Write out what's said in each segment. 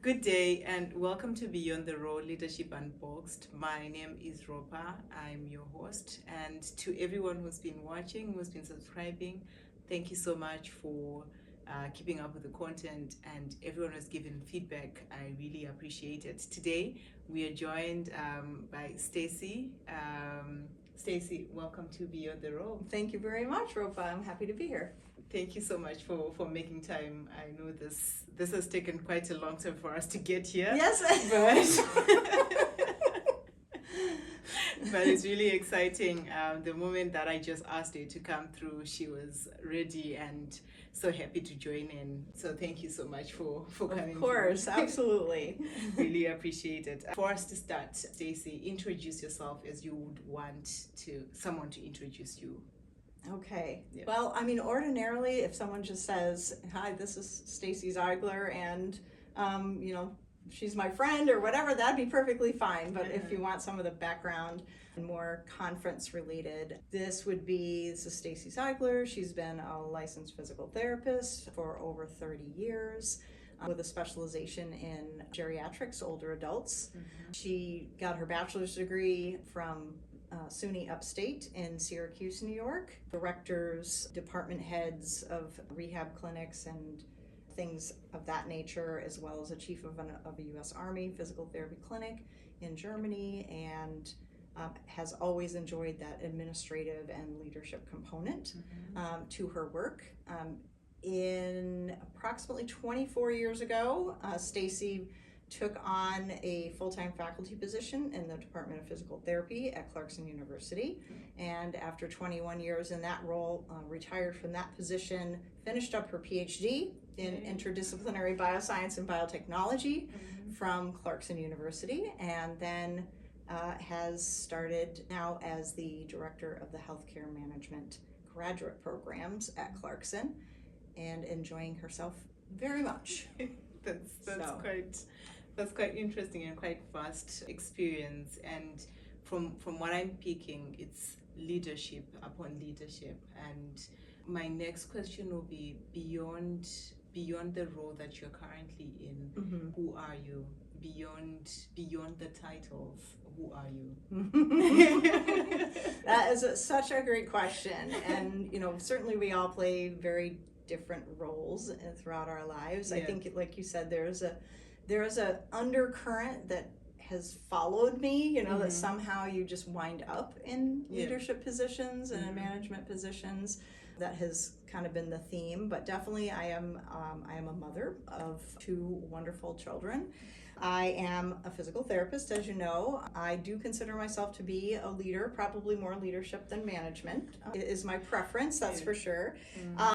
Good day and welcome to Beyond the Road Leadership Unboxed. My name is Ropa. I'm your host. And to everyone who's been watching, who's been subscribing, thank you so much for keeping up with the content, and everyone who's given feedback. I really appreciate it. Today, we are joined by Stacey. Stacey, welcome to Beyond the Road. Thank you very much, Ropa. I'm happy to be here. Thank you so much for making time. I know this has taken quite a long time for us to get here. Yes. But it's really exciting. The moment that I just asked her to come through, she was ready and so happy to join in. So thank you so much for coming. Of course, absolutely. Really appreciate it. For us to start, Stacey, introduce yourself as you would want someone to introduce you. Okay. Yeah. Well, ordinarily, if someone just says, "Hi, this is Stacey Ziegler," and she's my friend or whatever, that'd be perfectly fine. But if you want some of the background and more conference related, this is Stacey Ziegler. She's been a licensed physical therapist for over 30 years. With a specialization in geriatrics, older adults. Mm-hmm. She got her bachelor's degree from SUNY Upstate in Syracuse, New York. Directors, department heads of rehab clinics and things of that nature, as well as a chief of a U.S. Army physical therapy clinic in Germany, and has always enjoyed that administrative and leadership component to her work. In approximately 24 years ago, Stacey took on a full-time faculty position in the Department of Physical Therapy at Clarkson University, and after 21 years in that role, retired from that position, finished up her PhD in interdisciplinary bioscience and biotechnology from Clarkson University, and then has started now as the director of the healthcare management graduate programs at Clarkson, and enjoying herself very much. That's quite interesting and quite vast experience. And from what I'm picking, it's leadership upon leadership. And my next question will be beyond the role that you're currently in. Who are you? Beyond the titles, who are you? That is such a great question, and certainly we all play very different roles throughout our lives. I think, like you said, there is a undercurrent that has followed me, that somehow you just wind up in leadership positions and in management positions. That has kind of been the theme, but definitely I am a mother of two wonderful children. I am a physical therapist, as you know. I do consider myself to be a leader, probably more leadership than management. It is my preference, that's for sure.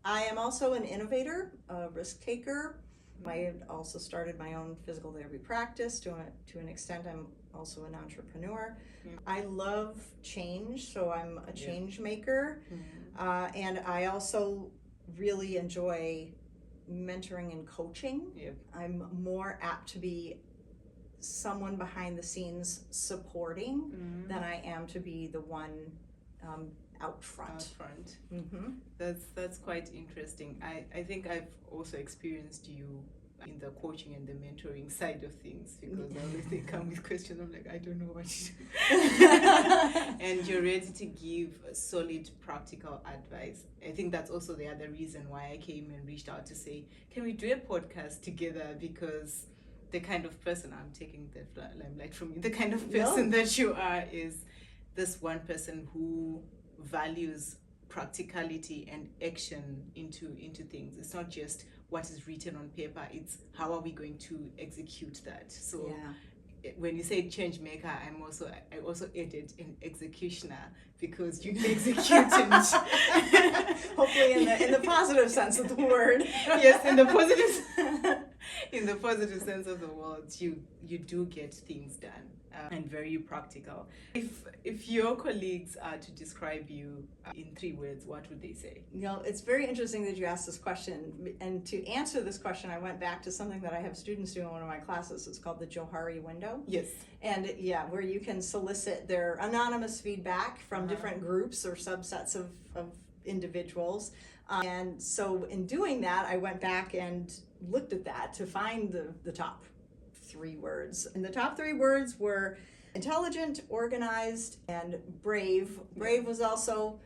I am also an innovator, a risk taker. I also started my own physical therapy practice. To an extent, I'm also an entrepreneur. I love change, so I'm a change maker. And I also really enjoy mentoring and coaching. I'm more apt to be someone behind the scenes supporting than I am to be the one out front. That's quite interesting. I think I've also experienced you in the coaching and the mentoring side of things, because I always they come with questions. I'm like, I don't know what to do. And you're ready to give solid practical advice. I think that's also the other reason why I came and reached out to say, can we do a podcast together? Because the kind of person, I'm taking the limelight from you, the kind of person that you are is this one person who values practicality and action into things. It's not just what is written on paper, it's how are we going to execute that. So when you say change maker, I also added an executioner, because you execute and hopefully in the positive sense of the word. Yes, in the positive sense of the word, you do get things done, and very practical. If your colleagues are to describe you in 3 words, what would they say? It's very interesting that you asked this question. And to answer this question, I went back to something that I have students do in one of my classes. It's called the Johari window. Yes. And where you can solicit their anonymous feedback from different groups or subsets of individuals. And so in doing that, I went back and looked at that to find the top 3 words. And the top 3 words were intelligent, organized, and brave. Brave was also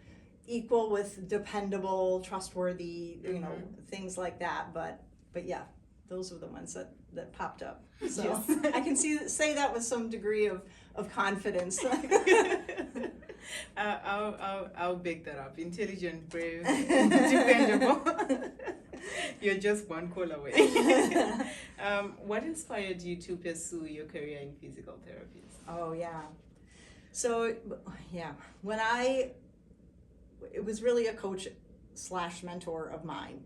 equal with dependable, trustworthy, you know, things like that. But yeah, those were the ones that popped up. So Yes. I can say that with some degree of confidence. I'll bake that up. Intelligent, brave, dependable. You're just one call away. What inspired you to pursue your career in physical therapy? Oh yeah. So yeah, it was really a coach / mentor of mine.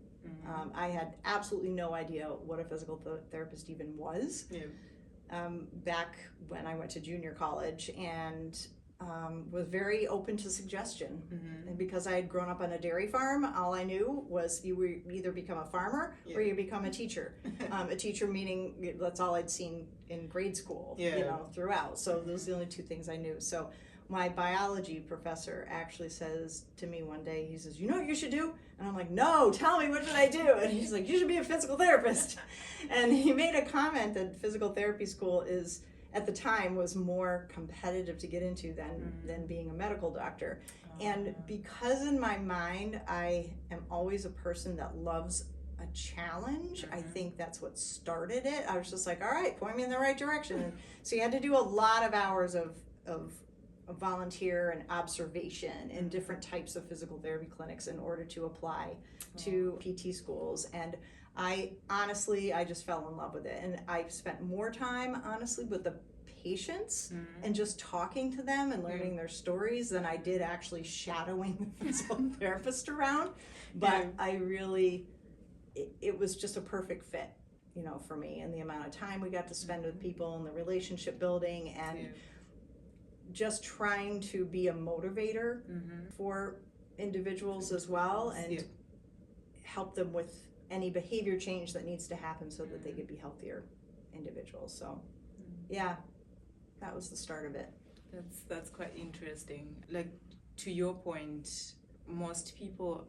I had absolutely no idea what a physical therapist even was. Yeah. Back when I went to junior college, and was very open to suggestion. And because I had grown up on a dairy farm, all I knew was you either become a farmer or you become a teacher. A teacher meaning that's all I'd seen in grade school, you know, throughout. So those are the only 2 things I knew. So my biology professor actually says to me one day, he says, "You know what you should do?" And I'm like, "No, tell me, what should I do?" And he's like, "You should be a physical therapist." And he made a comment that physical therapy school at the time was more competitive to get into than being a medical doctor. And because in my mind, I am always a person that loves a challenge. I think that's what started it. I was just like, all right, point me in the right direction. And so you had to do a lot of hours of volunteer and observation in different types of physical therapy clinics in order to apply to PT schools. And I just fell in love with it. And I spent more time, honestly, with the patients and just talking to them and learning their stories than I did actually shadowing the physical therapist around. But I really, it was just a perfect fit, you know, for me, and the amount of time we got to spend with people and the relationship building and just trying to be a motivator for individuals as well, and help them with any behavior change that needs to happen so that they could be healthier individuals. So yeah, that was the start of it. That's quite interesting. Like, to your point, most people,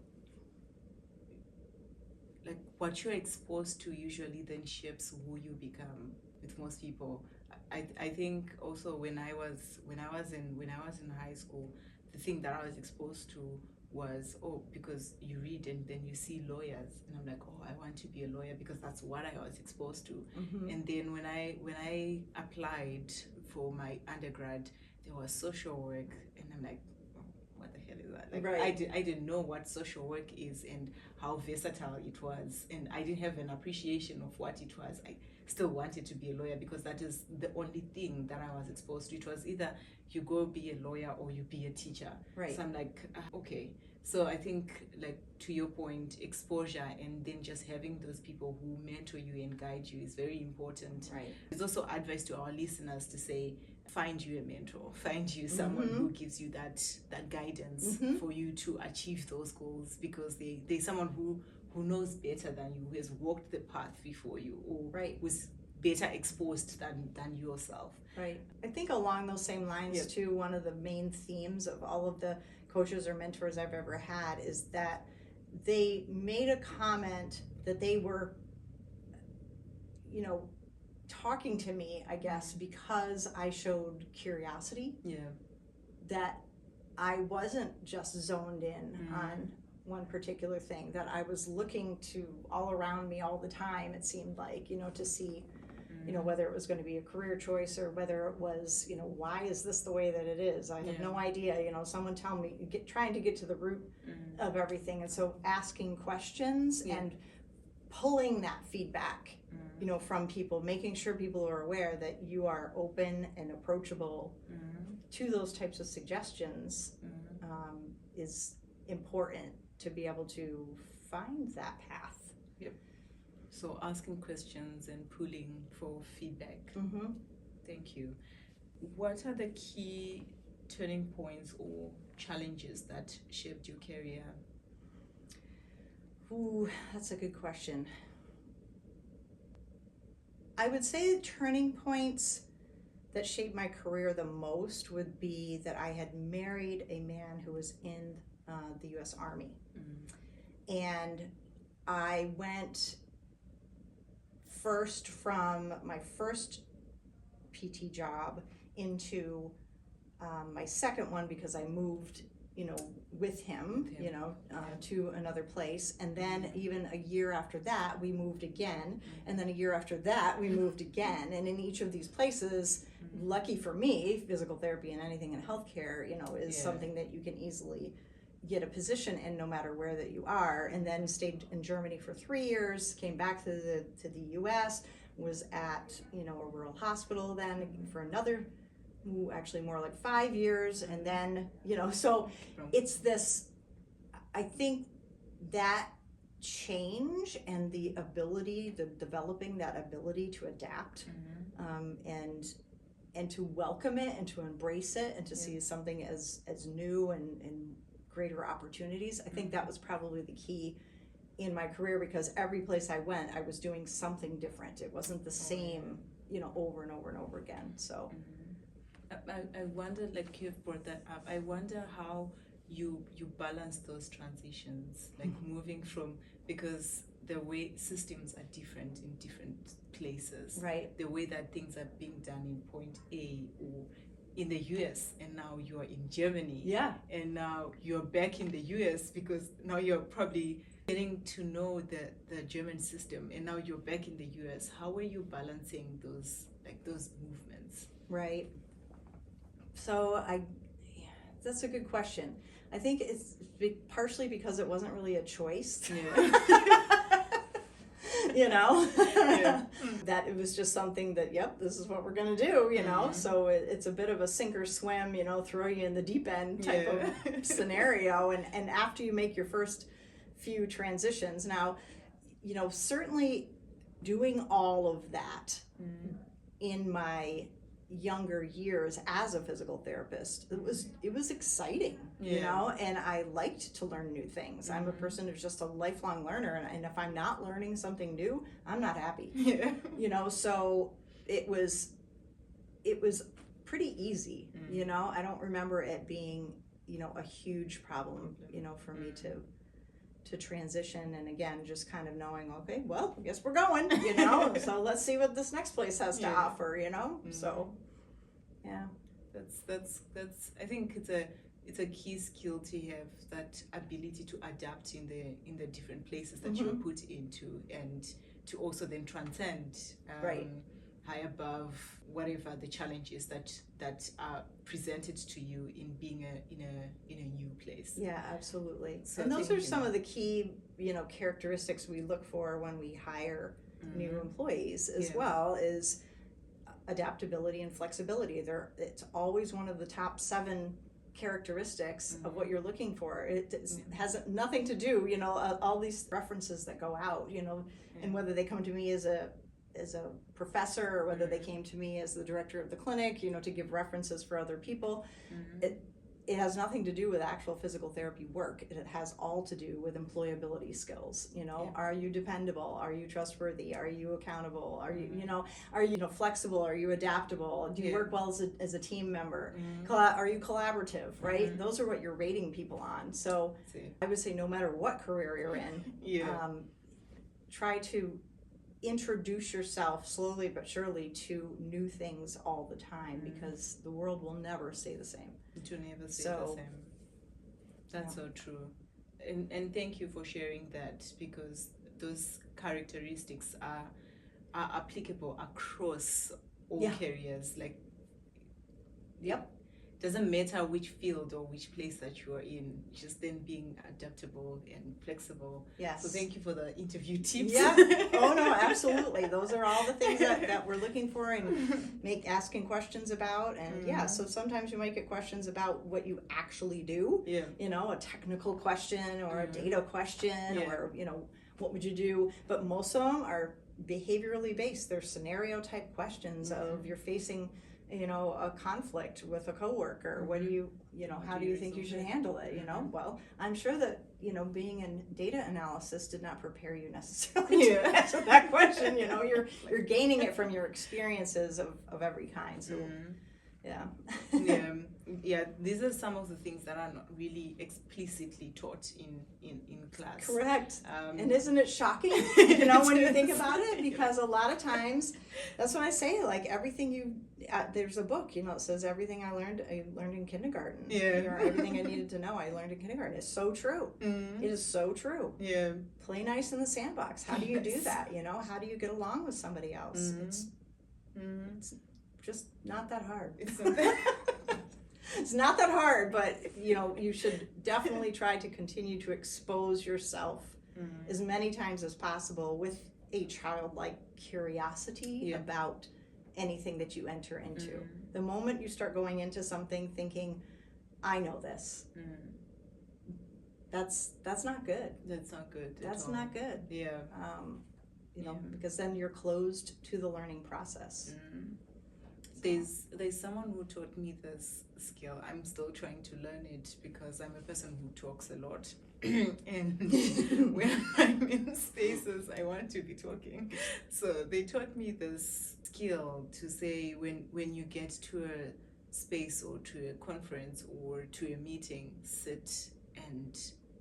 like, what you're exposed to usually then shapes who you become. With most people, I think also when I was in high school, the thing that I was exposed to was, because you read and then you see lawyers, and I'm like, I want to be a lawyer because that's what I was exposed to. And then when I applied for my undergrad, there was social work, and I'm like, what the hell is that? Like, I didn't know what social work is and how versatile it was, and I didn't have an appreciation of what it was. I still wanted to be a lawyer because that is the only thing that I was exposed to. It was either you go be a lawyer or you be a teacher. So I'm like, okay. So I think, like, to your point, exposure and then just having those people who mentor you and guide you is very important. It's also advice to our listeners to say, find you a mentor, find you someone who gives you that guidance for you to achieve those goals, because there's someone who knows better than you, who has walked the path before you, or who's better exposed than yourself. I think along those same lines too, one of the main themes of all of the coaches or mentors I've ever had is that they made a comment that they were, you know, talking to me, I guess, because I showed curiosity. That I wasn't just zoned in on one particular thing, that I was looking to all around me all the time, it seemed like, you know, to see, you know, whether it was going to be a career choice or whether it was, you know, why is this the way that it is? I have no idea, you know, someone tell me, trying to get to the root of everything. And so asking questions and pulling that feedback, you know, from people, making sure people are aware that you are open and approachable to those types of suggestions is important to be able to find that path. So asking questions and pulling for feedback. Thank you. What are the key turning points or challenges that shaped your career? Ooh, that's a good question. I would say the turning points that shaped my career the most would be that I had married a man who was in the U.S. Army. And I went first from my first PT job into my second one, because I moved, with him, to another place. And then even a year after that, we moved again. And then a year after that, we moved again. And in each of these places, lucky for me, physical therapy and anything in healthcare, is something that you can easily get a position in no matter where that you are. And then stayed in Germany for 3 years, came back to the US, was at, a rural hospital then for another, actually more like 5 years. And then, so it's this, I think that change and the developing that ability to adapt, and to welcome it and to embrace it and to see something as new and greater opportunities. I think that was probably the key in my career, because every place I went, I was doing something different. It wasn't the same, over and over and over again. So I wonder, like you've brought that up, I wonder how you balance those transitions, like moving from, because the way systems are different in different places, right? The way that things are being done in point A or in the US, and now you are in Germany, and now you're back in the US, because now you're probably getting to know the German system, and now you're back in the US. How are you balancing those movements? Right. So that's a good question. I think it's partially because it wasn't really a choice. That it was just something that, this is what we're going to do, so it's a bit of a sink or swim, throw you in the deep end type of scenario. And after you make your first few transitions, now, certainly doing all of that in my younger years as a physical therapist, it was exciting, and I liked to learn new things. I'm a person who's just a lifelong learner, and if I'm not learning something new, I'm not happy. So it was pretty easy. I don't remember it being a huge problem for me to transition. And again, just kind of knowing, okay, well, I guess we're going, so let's see what this next place has to offer, so that's I think it's a key skill to have, that ability to adapt in the different places that you're put into, and to also then transcend high above whatever the challenges that are presented to you in being in a new place. Yeah, absolutely. So and those are some of the key characteristics we look for when we hire new employees as well, is adaptability and flexibility. It's always one of the top 7 characteristics of what you're looking for. It has nothing to do, all these references that go out, and whether they come to me as a professor, or whether they came to me as the director of the clinic, to give references for other people. It has nothing to do with actual physical therapy work. It has all to do with employability skills. Are you dependable? Are you trustworthy? Are you accountable? Are you, are you flexible? Are you adaptable? Do you work well as a team member? Are you collaborative? Right? Those are what you're rating people on. So I would say, no matter what career you're in, try to introduce yourself slowly but surely to new things all the time, because the world will never stay the same. It will never stay the same. That's so true. And thank you for sharing that, because those characteristics are applicable across all careers. Like, doesn't matter which field or which place that you are in, just then being adaptable and flexible. Yes. So thank you for the interview tips. Yeah. Oh no, absolutely. Those are all the things that we're looking for and asking questions about. And so sometimes you might get questions about what you actually do. A technical question or a data question or, what would you do? But most of them are behaviorally based. They're scenario type questions of you're facing a conflict with a coworker. What do you, how do you think you should handle it? Well, I'm sure that, being in data analysis did not prepare you necessarily to answer that question. You're gaining it from your experiences of every kind. So, Yeah. Yeah, these are some of the things that are not really explicitly taught in class. Correct. And isn't it shocking, when you think about it? Because a lot of times, that's what I say, like everything there's a book, it says everything I learned in kindergarten. Yeah. Everything I needed to know, I learned in kindergarten. It's so true. It is so true. Yeah. Play nice in the sandbox. How do you do that? How do you get along with somebody else? It's just not that hard. It's not that hard, but you should definitely try to continue to expose yourself as many times as possible with a childlike curiosity about anything that you enter into. The moment you start going into something thinking, I know this, that's not good. That's not good. That's not good. Yeah. Because then you're closed to the learning process. There's someone who taught me this skill. I'm still trying to learn it because I'm a person who talks a lot. And when I'm in spaces, I want to be talking. So they taught me this skill to say when you get to a space or to a conference or to a meeting, sit and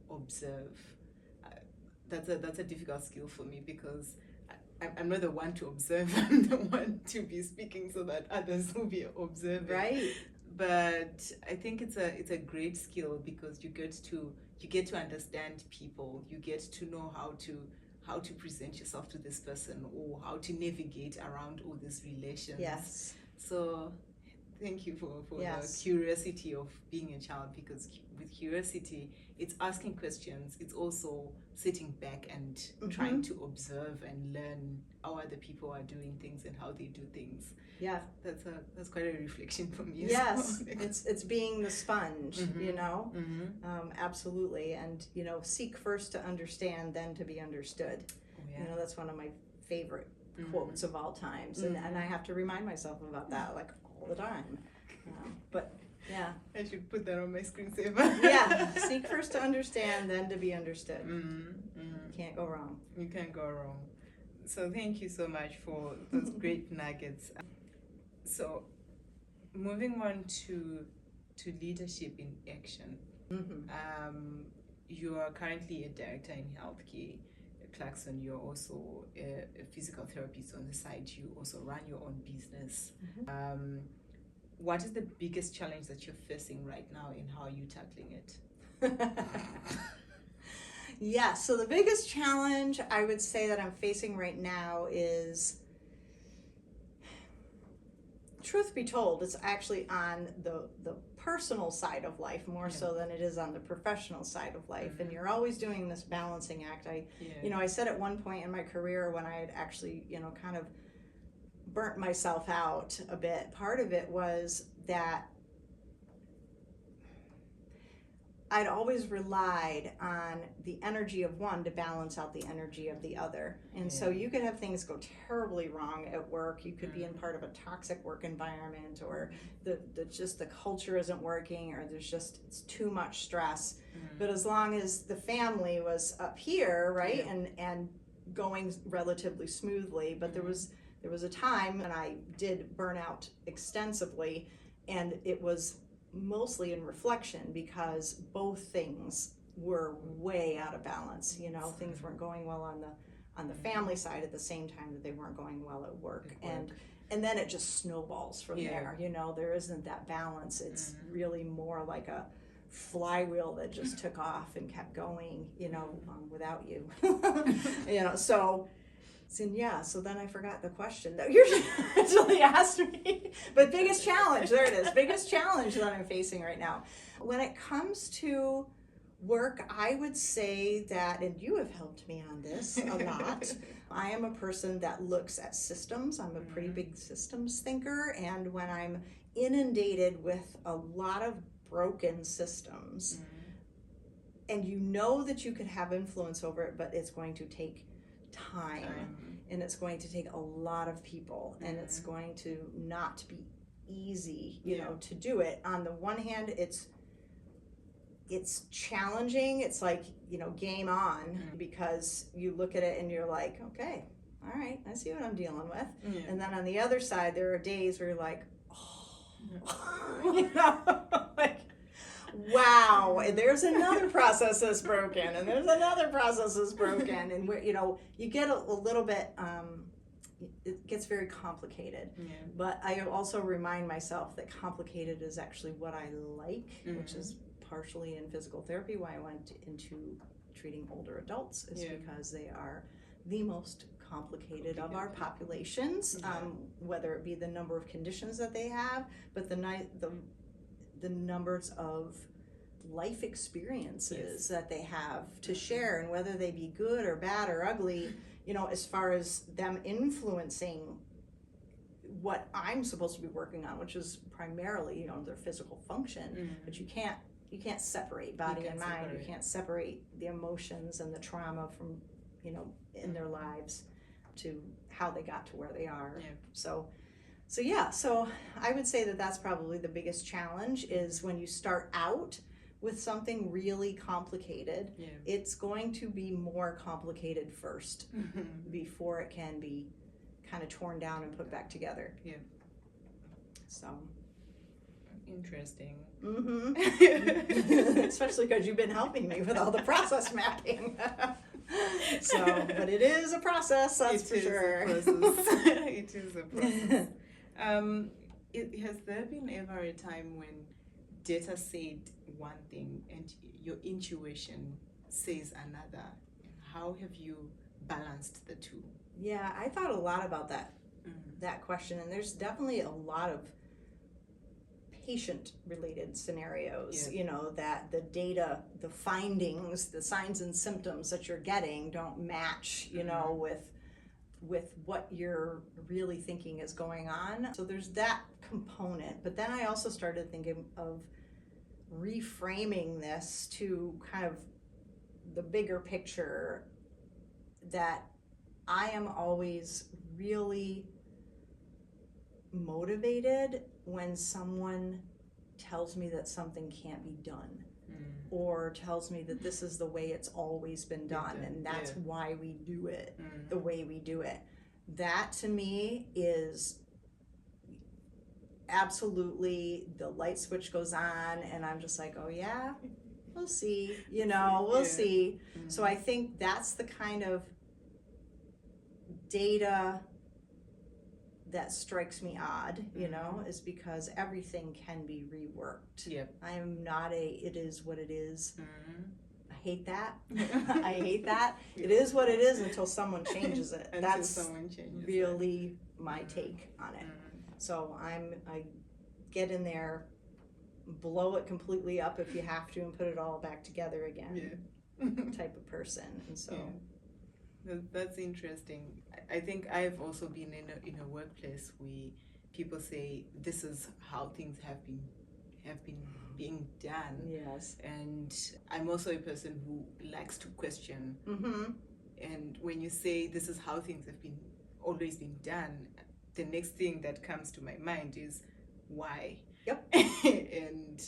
observe. That's a difficult skill for me because I'm not the one to observe. I'm the one to be speaking so that others will be observing. Right. But I think it's a great skill because you get to understand people. You get to know how to present yourself to this person or how to navigate around all these relations. Yes. So thank you for Yes. the curiosity of being a child, because with curiosity, it's asking questions. It's also sitting back and trying to observe and learn how other people are doing things and how they do things. Yeah. That's quite a reflection for me. Yes. It's being the sponge, absolutely. And, seek first to understand, then to be understood. Oh, yeah. That's one of my favorite quotes of all times. And I have to remind myself about that like all the time. But yeah. I should put that on my screensaver. Yeah. Seek first to understand, then to be understood. Can't go wrong. You can't go wrong. So thank you so much for those great nuggets. So moving on to leadership in action. You are currently a director in healthcare. Clarkson, you're also a physical therapist on the side. You also run your own business. What is the biggest challenge that you're facing right now, and how are you tackling it? Yeah, so the biggest challenge I would say that I'm facing right now is, truth be told, it's actually on the personal side of life more so than it is on the professional side of life. And you're always doing this balancing act. I said at one point in my career when I had actually, kind of burnt myself out a bit, part of it was that I'd always relied on the energy of one to balance out the energy of the other. And so you could have things go terribly wrong at work. You could be in part of a toxic work environment, or the culture isn't working, or it's too much stress. But as long as the family was up here, right, and going relatively smoothly, but there was a time when I did burn out extensively, and it was mostly in reflection because both things were way out of balance. Things weren't going well on the family side at the same time that they weren't going well at work. And then it just snowballs from there. There isn't that balance. It's really more like a flywheel that just took off and kept going, without you. So then I forgot the question that you actually asked me. But biggest challenge, there it is, biggest challenge that I'm facing right now. When it comes to work, I would say that, and you have helped me on this a lot, I am a person that looks at systems. I'm a pretty big systems thinker, and when I'm inundated with a lot of broken systems, and that you could have influence over it, but it's going to take time. And it's going to take a lot of people, and it's going to not be easy, to do it. On the one hand, it's challenging. It's like, game on, because you look at it and you're like, okay, all right, I see what I'm dealing with. And then on the other side, there are days where you're like, oh, You know, like, wow, and there's another process that's broken, and there's another process that's broken, and where, you know, you get a little bit, it gets very complicated. Yeah. But I also remind myself that complicated is actually what I like, which is partially in physical therapy why I went into treating older adults, is because they are the most complicated of our populations, whether it be the number of conditions that they have, but the numbers of life experiences that they have to share, and whether they be good or bad or ugly, you know, as far as them influencing what I'm supposed to be working on, which is primarily, you know, their physical function. But you can't separate body and mind. You can't separate the emotions and the trauma from, you know, in their lives to how they got to where they are. So I would say that that's probably the biggest challenge, is when you start out with something really complicated, it's going to be more complicated first before it can be kind of torn down and put back together. So interesting. Especially because you've been helping me with all the process mapping. So, but it is a process, that's for sure. It is a process. Has there been ever a time when data said one thing and your intuition says another? How have you balanced the two? Yeah, I thought a lot about that question, and there's definitely a lot of patient related scenarios, you know, that the data, the findings, the signs and symptoms that you're getting don't match, you know, with what you're really thinking is going on. So there's that component. But then I also started thinking of reframing this to kind of the bigger picture, that I am always really motivated when someone tells me that something can't be done, or tells me that this is the way it's always been done, and that's why we do it the way we do it. That to me is absolutely, the light switch goes on, and I'm just like, oh yeah, we'll see, you know, we'll see. So I think that's the kind of data that strikes me odd, you know, is because everything can be reworked. I am not it is what it is. I hate that. I hate that. It is what it is until someone changes it. That's really my take on it. So I get in there, blow it completely up if you have to, and put it all back together again, type of person. And so that's interesting. I think I've also been in a workplace where people say this is how things have been being done. Yes. And I'm also a person who likes to question. And when you say this is how things have always been done, the next thing that comes to my mind is why. And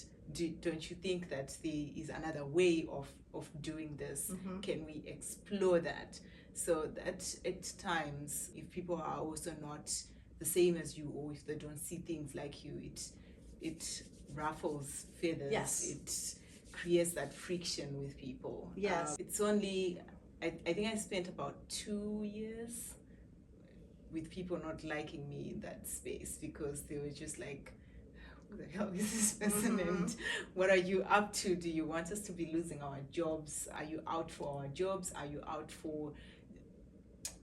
don't you think that there is another way of doing this? Can we explore that? So that at times, if people are also not the same as you, or if they don't see things like you, it ruffles feathers. It creates that friction with people. It's only, I think I spent about 2 years with people not liking me in that space, because they were just like, who the hell is this person, and what are you up to? Do you want us to be losing our jobs? Are you out for our jobs? Are you out for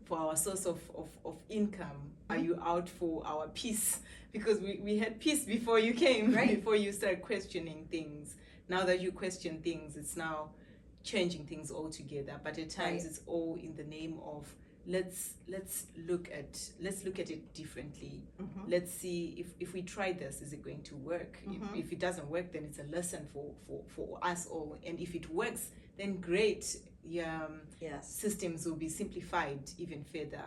our source of income? Are you out for our peace? Because we had peace before you came, before you started questioning things. Now that you question things, it's now changing things altogether. But at times it's all in the name of let's look at it differently. Let's see if we try this, is it going to work? If it doesn't work, then it's a lesson for us all. And if it works, then great. Systems will be simplified even further.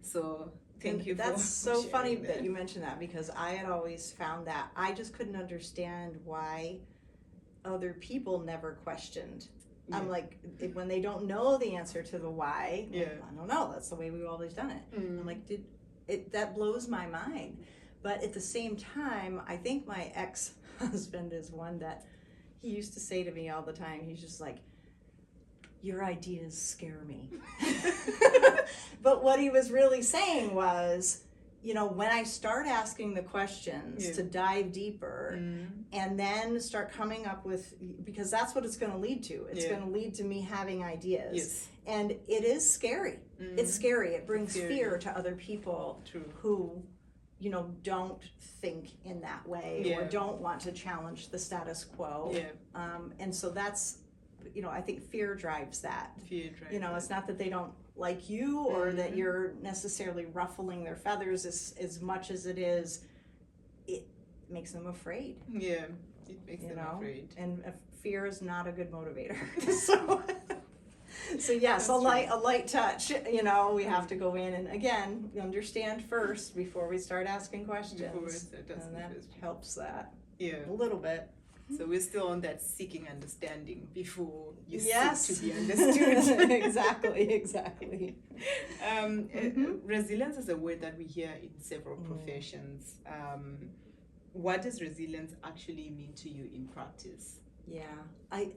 So thank you. That's for so funny that. that you mentioned that, because I had always found that I just couldn't understand why other people never questioned. I'm like, when they don't know the answer to the why, like, I don't know, that's the way we've always done it. I'm like, that blows my mind. But at the same time, I think my ex-husband is one that he used to say to me all the time, he's just like, your ideas scare me. But what he was really saying was, you know, when I start asking the questions to dive deeper and then start coming up with, because that's what it's going to lead to. It's going to lead to me having ideas. Yes. And it is scary. It's scary. It brings fear to other people who, you know, don't think in that way or don't want to challenge the status quo. And so that's, you know, I think fear drives that. You know, it's not that they don't like you or that you're necessarily ruffling their feathers as much as it is, it makes them afraid. Yeah, it makes them afraid. And fear is not a good motivator. So yes, a light touch, you know, we have to go in and again, understand first before we start asking questions. And that helps that a little bit. So we're still on that seeking understanding before you seek to be understood. Exactly. Resilience is a word that we hear in several professions. What does resilience actually mean to you in practice? Yeah, I've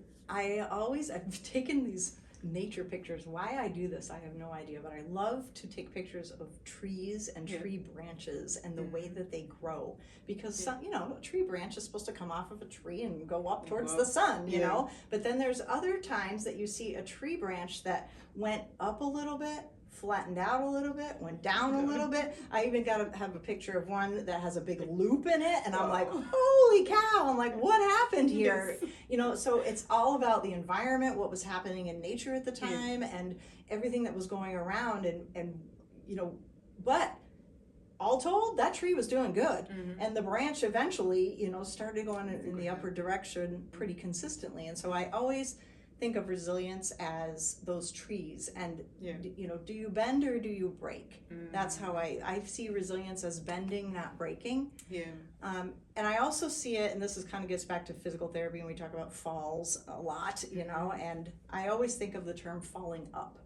taken these nature pictures. Why I do this, I have no idea, but I love to take pictures of trees and tree branches and the way that they grow, because some, you know, a tree branch is supposed to come off of a tree and go up towards the sun, you know, but then there's other times that you see a tree branch that went up a little bit, flattened out a little bit, went down a little bit. I even got to have a picture of one that has a big loop in it, and I'm like, holy cow, I'm like, what happened here? You know, so it's all about the environment, what was happening in nature at the time, and everything that was going around, and you know, but all told, that tree was doing good, and the branch eventually, you know, started going in the upward direction pretty consistently. And so I always think of resilience as those trees, and you know, do you bend or do you break? That's how I see resilience as bending, not breaking. And I also see it, and this is kind of gets back to physical therapy, and we talk about falls a lot, you know, and I always think of the term falling up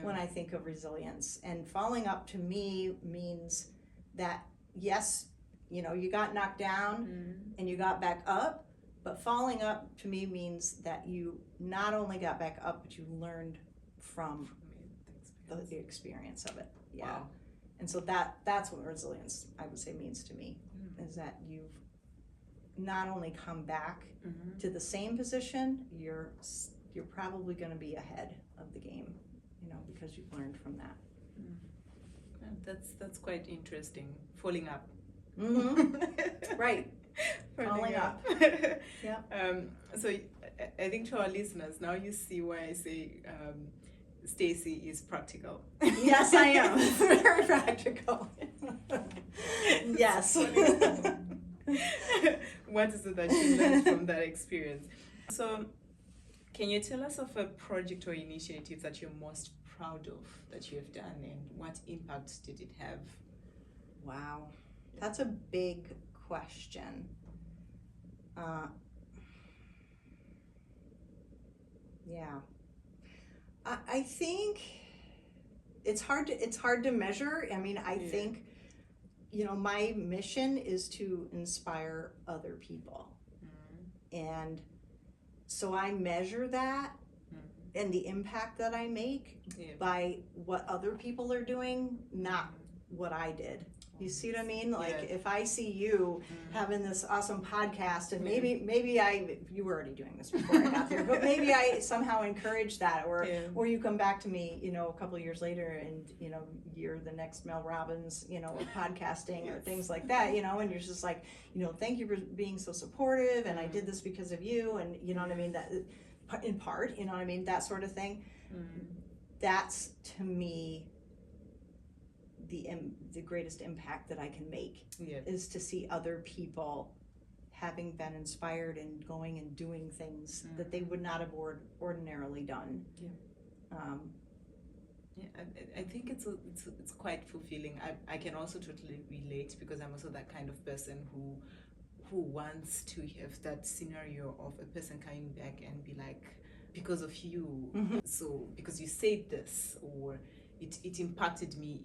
when I think of resilience. And falling up to me means that, yes, you know, you got knocked down and you got back up, but falling up to me means that you not only got back up, but you learned from the experience of it. Wow. And so that's what resilience, I would say, means to me, is that you've not only come back to the same position, you're probably going to be ahead of the game, you know, because you've learned from that. That's quite interesting. Falling up. Right. Falling up. So I think to our listeners, now you see why I say Stacey is practical. Yes, I am. Very practical. Yes. What is it that you learned from that experience? So can you tell us of a project or initiative that you're most proud of that you have done, and what impact did it have? Wow, that's a big question. I think it's hard to measure. I mean, I think, you know, my mission is to inspire other people, and so I measure that and the impact that I make by what other people are doing, not what I did. You see what I mean? Like if I see you having this awesome podcast, and maybe you were already doing this before I got there, but maybe I somehow encourage that, or you come back to me, you know, a couple of years later, and you know, you're the next Mel Robbins, you know, of podcasting or things like that, you know, and you're just like, you know, thank you for being so supportive, and I did this because of you, and you know what I mean, that in part, you know what I mean, that sort of thing. That's, to me, the greatest impact that I can make is to see other people having been inspired and going and doing things that they would not have ordinarily done. I think it's quite fulfilling. I can also totally relate, because I'm also that kind of person who wants to have that scenario of a person coming back and be like, because of you, so because you said this, or it impacted me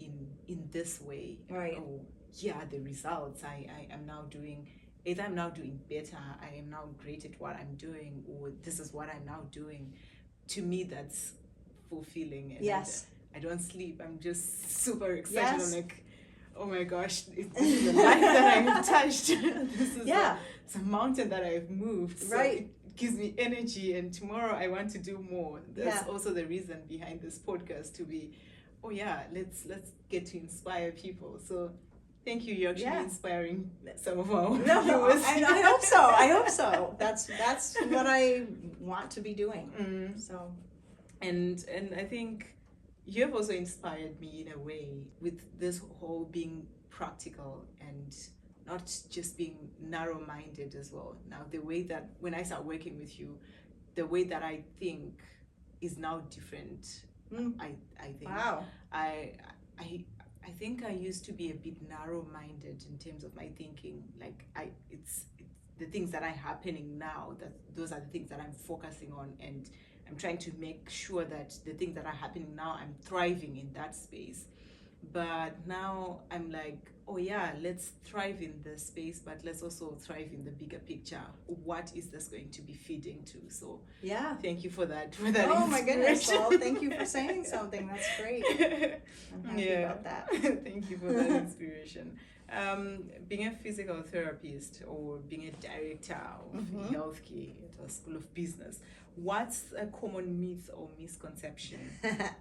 in this way, right? Or the results I am now doing, either I'm now doing better, I am now great at what I'm doing, or this is what I'm now doing. To me, that's fulfilling. And Yes. I don't sleep. I'm just super excited. Yes. I'm like, oh my gosh, this is a life that I have touched. This is it's a mountain that I've moved. So right. It gives me energy, and tomorrow I want to do more. That's also the reason behind this podcast, to be, let's get to inspire people. So thank you. You're actually inspiring some of our viewers. I hope so. I hope so. That's what I want to be doing. So, and I think you have also inspired me in a way with this whole being practical and not just being narrow-minded as well. Now, the way that when I start working with you, the way that I think is now different. I think. Wow. I think I used to be a bit narrow-minded in terms of my thinking. Like it's the things that are happening now, that those are the things that I'm focusing on, and I'm trying to make sure that the things that are happening now, I'm thriving in that space. But now I'm like, let's thrive in this space, but let's also thrive in the bigger picture. What is this going to be feeding to? So thank you for that. Oh my goodness! Well, thank you for saying something. That's great. I'm happy about that. Thank you for that inspiration. Being a physical therapist or being a director of healthcare at a school of business, what's a common myth or misconception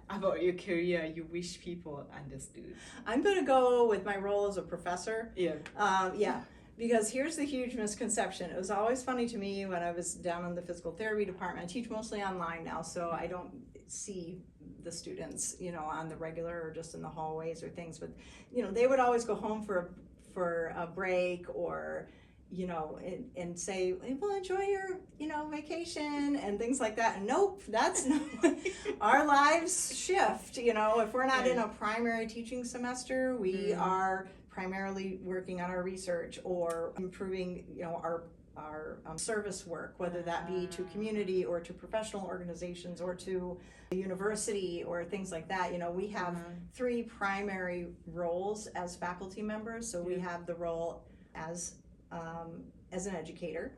about your career you wish people understood? I'm going to go with my role as a professor. Yeah. Because here's the huge misconception. It was always funny to me when I was down in the physical therapy department. I teach mostly online now, so I don't see the students, on the regular or just in the hallways or things. But, they would always go home for a break or, and say, well, enjoy your, vacation and things like that. And nope, that's not, our lives shift, if we're not in a primary teaching semester, we are primarily working on our research or improving, our service work, whether that be to community or to professional organizations or to the university or things like that. We have three primary roles as faculty members. So we have the role as an educator.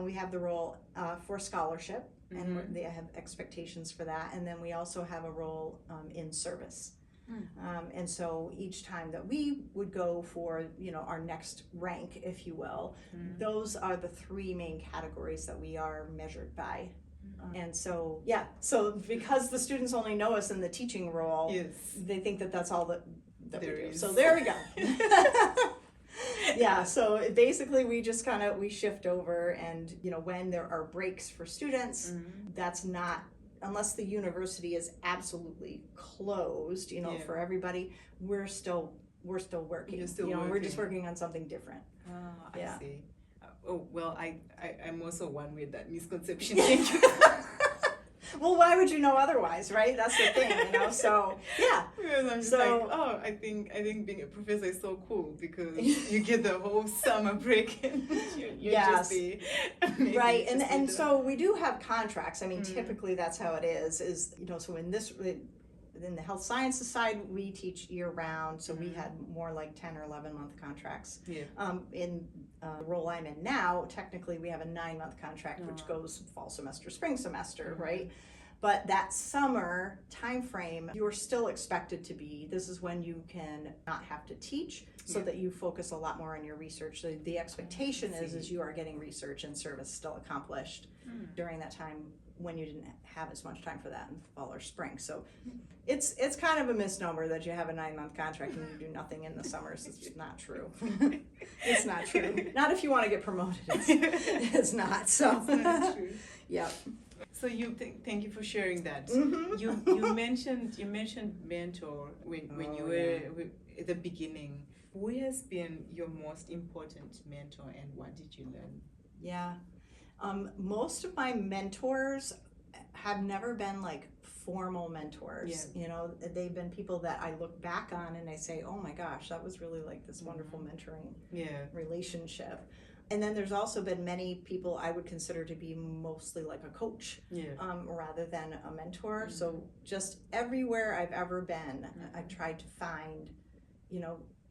We have the role for scholarship, and they have expectations for that. And then we also have a role in service. And so each time that we would go for, our next rank, if you will, those are the three main categories that we are measured by. And so, so because the students only know us in the teaching role, they think that that's all that we do. So there we go. So basically we just we shift over, and, when there are breaks for students, that's not, unless the university is absolutely closed, for everybody, we're still working. You're still working. We're just working on something different. I see. I'm also one with that misconception. Thank you. Well, why would you know otherwise, right? That's the thing, So Because I'm just I think being a professor is so cool because you get the whole summer break and you're just the right. And so we do have contracts. I mean, typically that's how it is. So in the health sciences side, we teach year round. So we had more like 10 or 11 month contracts. In the role I'm in now, technically we have a 9-month contract, which goes fall semester, spring semester, right? But that summer time frame, you're still expected to be, this is when you can not have to teach, so that you focus a lot more on your research. So the expectation is you are getting research and service still accomplished during that time when you didn't have as much time for that in fall or spring. So it's kind of a misnomer that you have a 9-month contract and you do nothing in the summers. It's not true. It's not true. Not if you want to get promoted. It's not. So it's not true. Yep. So thank you for sharing that. You mentioned mentor when you were at the beginning. Who has been your most important mentor, and what did you learn? Yeah. Most of my mentors have never been like formal mentors. They've been people that I look back on and I say, oh my gosh, that was really like this wonderful mentoring relationship. And then there's also been many people I would consider to be mostly like a coach rather than a mentor. So just everywhere I've ever been, I've tried to find,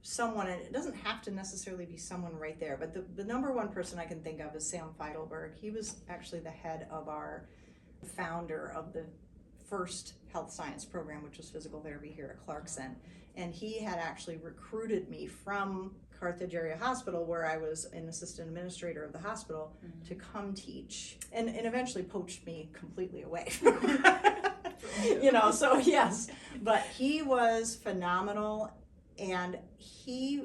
someone, and it doesn't have to necessarily be someone right there, but the number one person I can think of is Sam Feidelberg. He was actually the head of our founder of the first health science program, which was physical therapy here at Clarkson. And he had actually recruited me from Carthage Area Hospital, where I was an assistant administrator of the hospital, to come teach, and eventually poached me completely away. You know, so yes, but he was phenomenal, and he,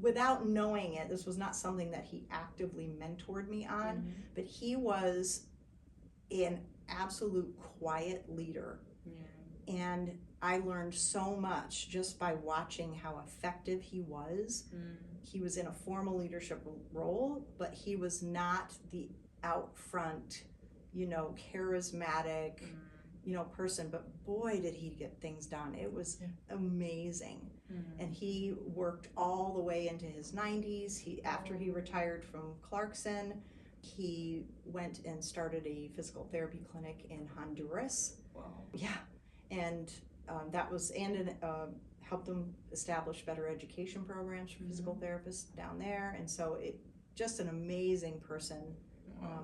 without knowing it, this was not something that he actively mentored me on, but he was an absolute quiet leader. And I learned so much just by watching how effective he was. He was in a formal leadership role, but he was not the out front, you know, charismatic, you know, person. But boy, did he get things done. It was amazing. And he worked all the way into his 90s. After he retired from Clarkson, he went and started a physical therapy clinic in Honduras. Wow. Yeah. And that was, and helped them establish better education programs for physical therapists down there. And so it, just an amazing person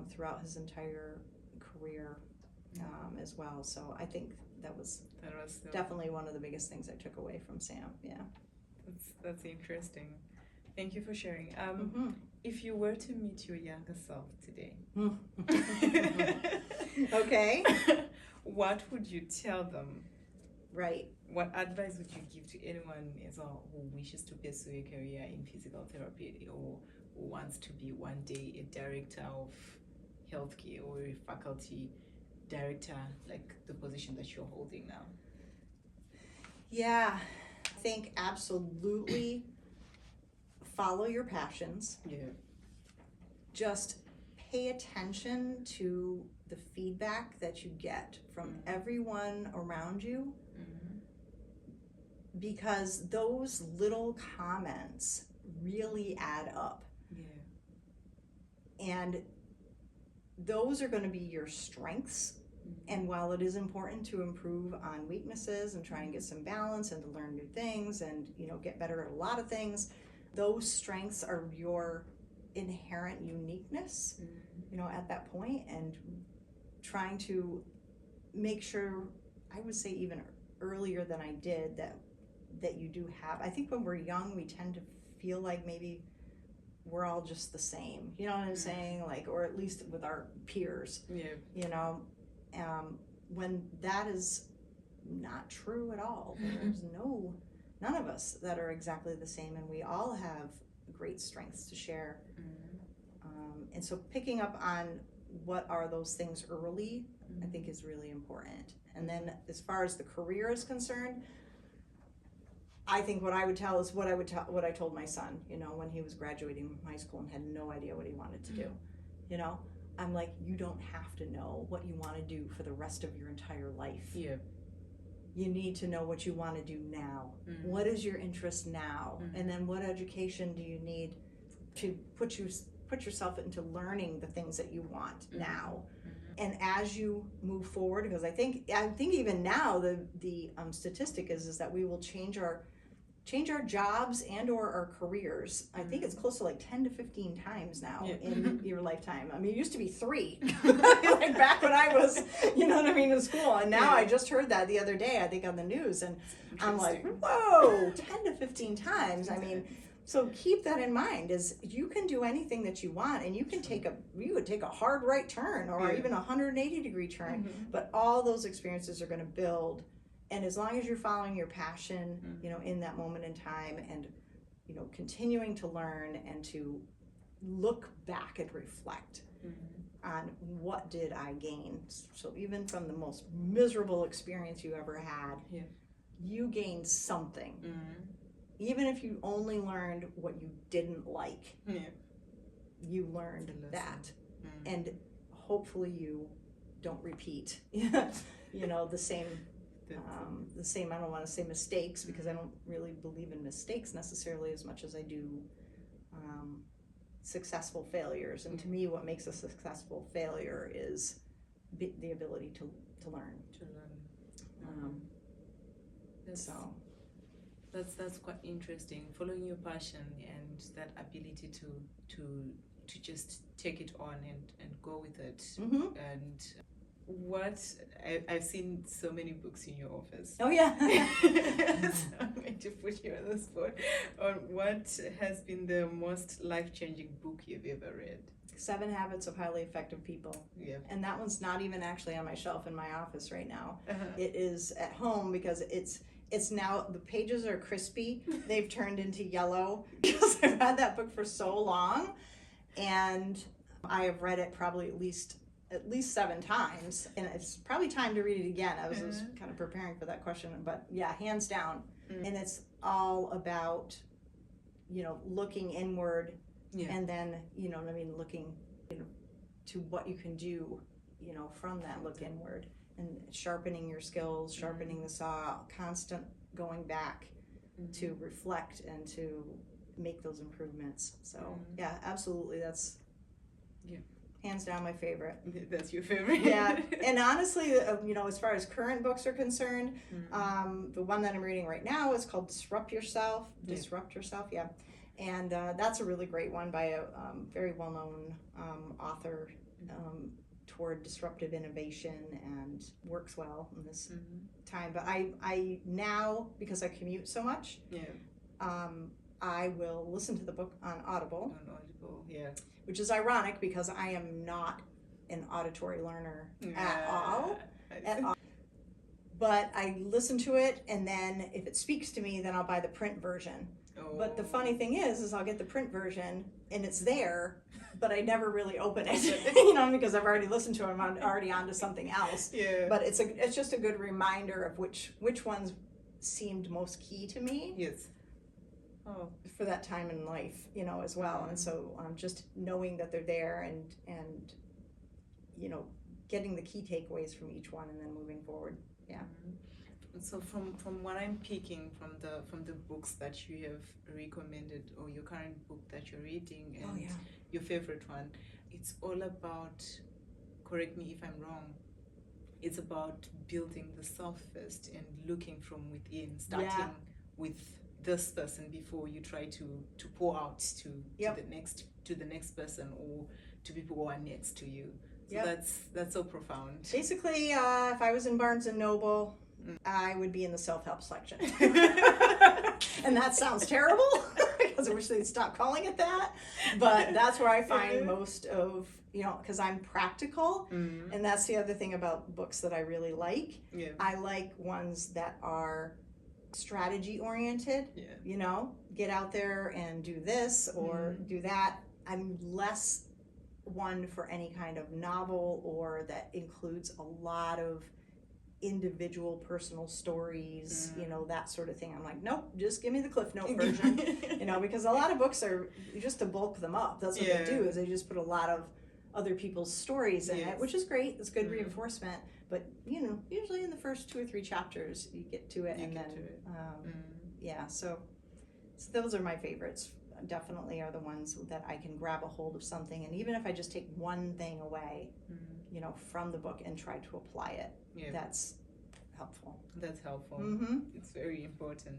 throughout his entire career as well. So I think that was definitely one of the biggest things I took away from Sam. Yeah. That's interesting. Thank you for sharing. If you were to meet your younger self today, okay, what would you tell them? Right. What advice would you give to anyone as well who wishes to pursue a career in physical therapy, or who wants to be one day a director of healthcare or a faculty director, like the position that you're holding now? Yeah, I think absolutely follow your passions. Yeah. Just pay attention to the feedback that you get from everyone around you, because those little comments really add up. Yeah. And those are going to be your strengths. And while it is important to improve on weaknesses and try and get some balance and to learn new things and, you know, get better at a lot of things, those strengths are your inherent uniqueness, you know, at that point, and trying to make sure, I would say even earlier than I did, that you do have, I think when we're young, we tend to feel like maybe we're all just the same, you know what I'm saying? Like, or at least with our peers, you know, when that is not true at all. There's none of us that are exactly the same, and we all have great strengths to share. And so picking up on what are those things early, I think is really important. And then as far as the career is concerned, I think what I would tell is what I told my son, you know, when he was graduating from high school and had no idea what he wanted to do. You know, I'm like, you don't have to know what you want to do for the rest of your entire life. Yeah. You need to know what you want to do now. What is your interest now? And then what education do you need to put yourself into learning the things that you want now? And as you move forward, because I think even now the statistic is that we will change our jobs and or our careers. I think it's close to like 10 to 15 times now in your lifetime. I mean, it used to be 3, like back when I was, you know what I mean, in school. And now I just heard that the other day, I think on the news, and I'm like, whoa, 10 to 15 times. I mean, so keep that in mind, is you can do anything that you want, and you can you would take a hard right turn or even a 180-degree turn, but all those experiences are going to build. And as long as you're following your passion, you know, in that moment in time, and, you know, continuing to learn and to look back and reflect on what did I gain. So even from the most miserable experience you ever had, you gained something. Even if you only learned what you didn't like, you learned that. And hopefully you don't repeat, you know, the same, I don't want to say mistakes, because I don't really believe in mistakes necessarily as much as I do successful failures. And to me, what makes a successful failure is the ability to learn. So That's quite interesting. Following your passion and that ability to just take it on and go with it. Mm-hmm. And what I've seen so many books in your office. Oh yeah. So I'm going to put you on the spot on what has been the most life-changing book you've ever read. 7 Habits of Highly Effective People. Yeah. And that one's not even actually on my shelf in my office right now. Uh-huh. It is at home because it's now, the pages are crispy. They've turned into yellow because I've had that book for so long. And I have read it probably at least 7 times. And it's probably time to read it again. I was kind of preparing for that question. But yeah, hands down. And it's all about, looking inward. Yeah. And then, looking, to what you can do, from that look inward, and sharpening your skills, sharpening the saw, constant going back to reflect and to make those improvements. So yeah, absolutely. That's hands down my favorite. That's your favorite. Yeah. And honestly, as far as current books are concerned, the one that I'm reading right now is called Disrupt Yourself. Yeah. And that's a really great one by a very well-known author toward disruptive innovation, and works well in this time. But I now, because I commute so much, I will listen to the book on Audible. Which is ironic because I am not an auditory learner at all. But I listen to it, and then if it speaks to me, then I'll buy the print version. But the funny thing is I'll get the print version and it's there, but I never really open it, because I've already listened to it. I'm already on to something else. Yeah. But it's just a good reminder of which ones seemed most key to me. Yes. For that time in life, as well. And so just knowing that they're there and getting the key takeaways from each one and then moving forward. Yeah. So from what I'm picking from the books that you have recommended, or your current book that you're reading, and your favorite one, it's all about, correct me if I'm wrong, it's about building the self first and looking from within, starting with this person before you try to pour out to the next person or to people who are next to you. So that's so profound. Basically, if I was in Barnes and Noble, I would be in the self-help section. And that sounds terrible because I wish they'd stop calling it that. But that's where I find most of, because I'm practical. And that's the other thing about books that I really like. Yeah. I like ones that are strategy oriented. Get out there and do this or do that. I'm less one for any kind of novel or that includes a lot of individual personal stories, that sort of thing. I'm like, nope, just give me the Cliff Note version, because a lot of books are just to bulk them up. That's what they do, is they just put a lot of other people's stories in it, which is great. It's good reinforcement. But, usually in the first 2 or 3 chapters, you get to it. So those are my favorites. Definitely are the ones that I can grab a hold of something. And even if I just take one thing away, from the book and try to apply it, that's helpful. That's helpful. It's very important.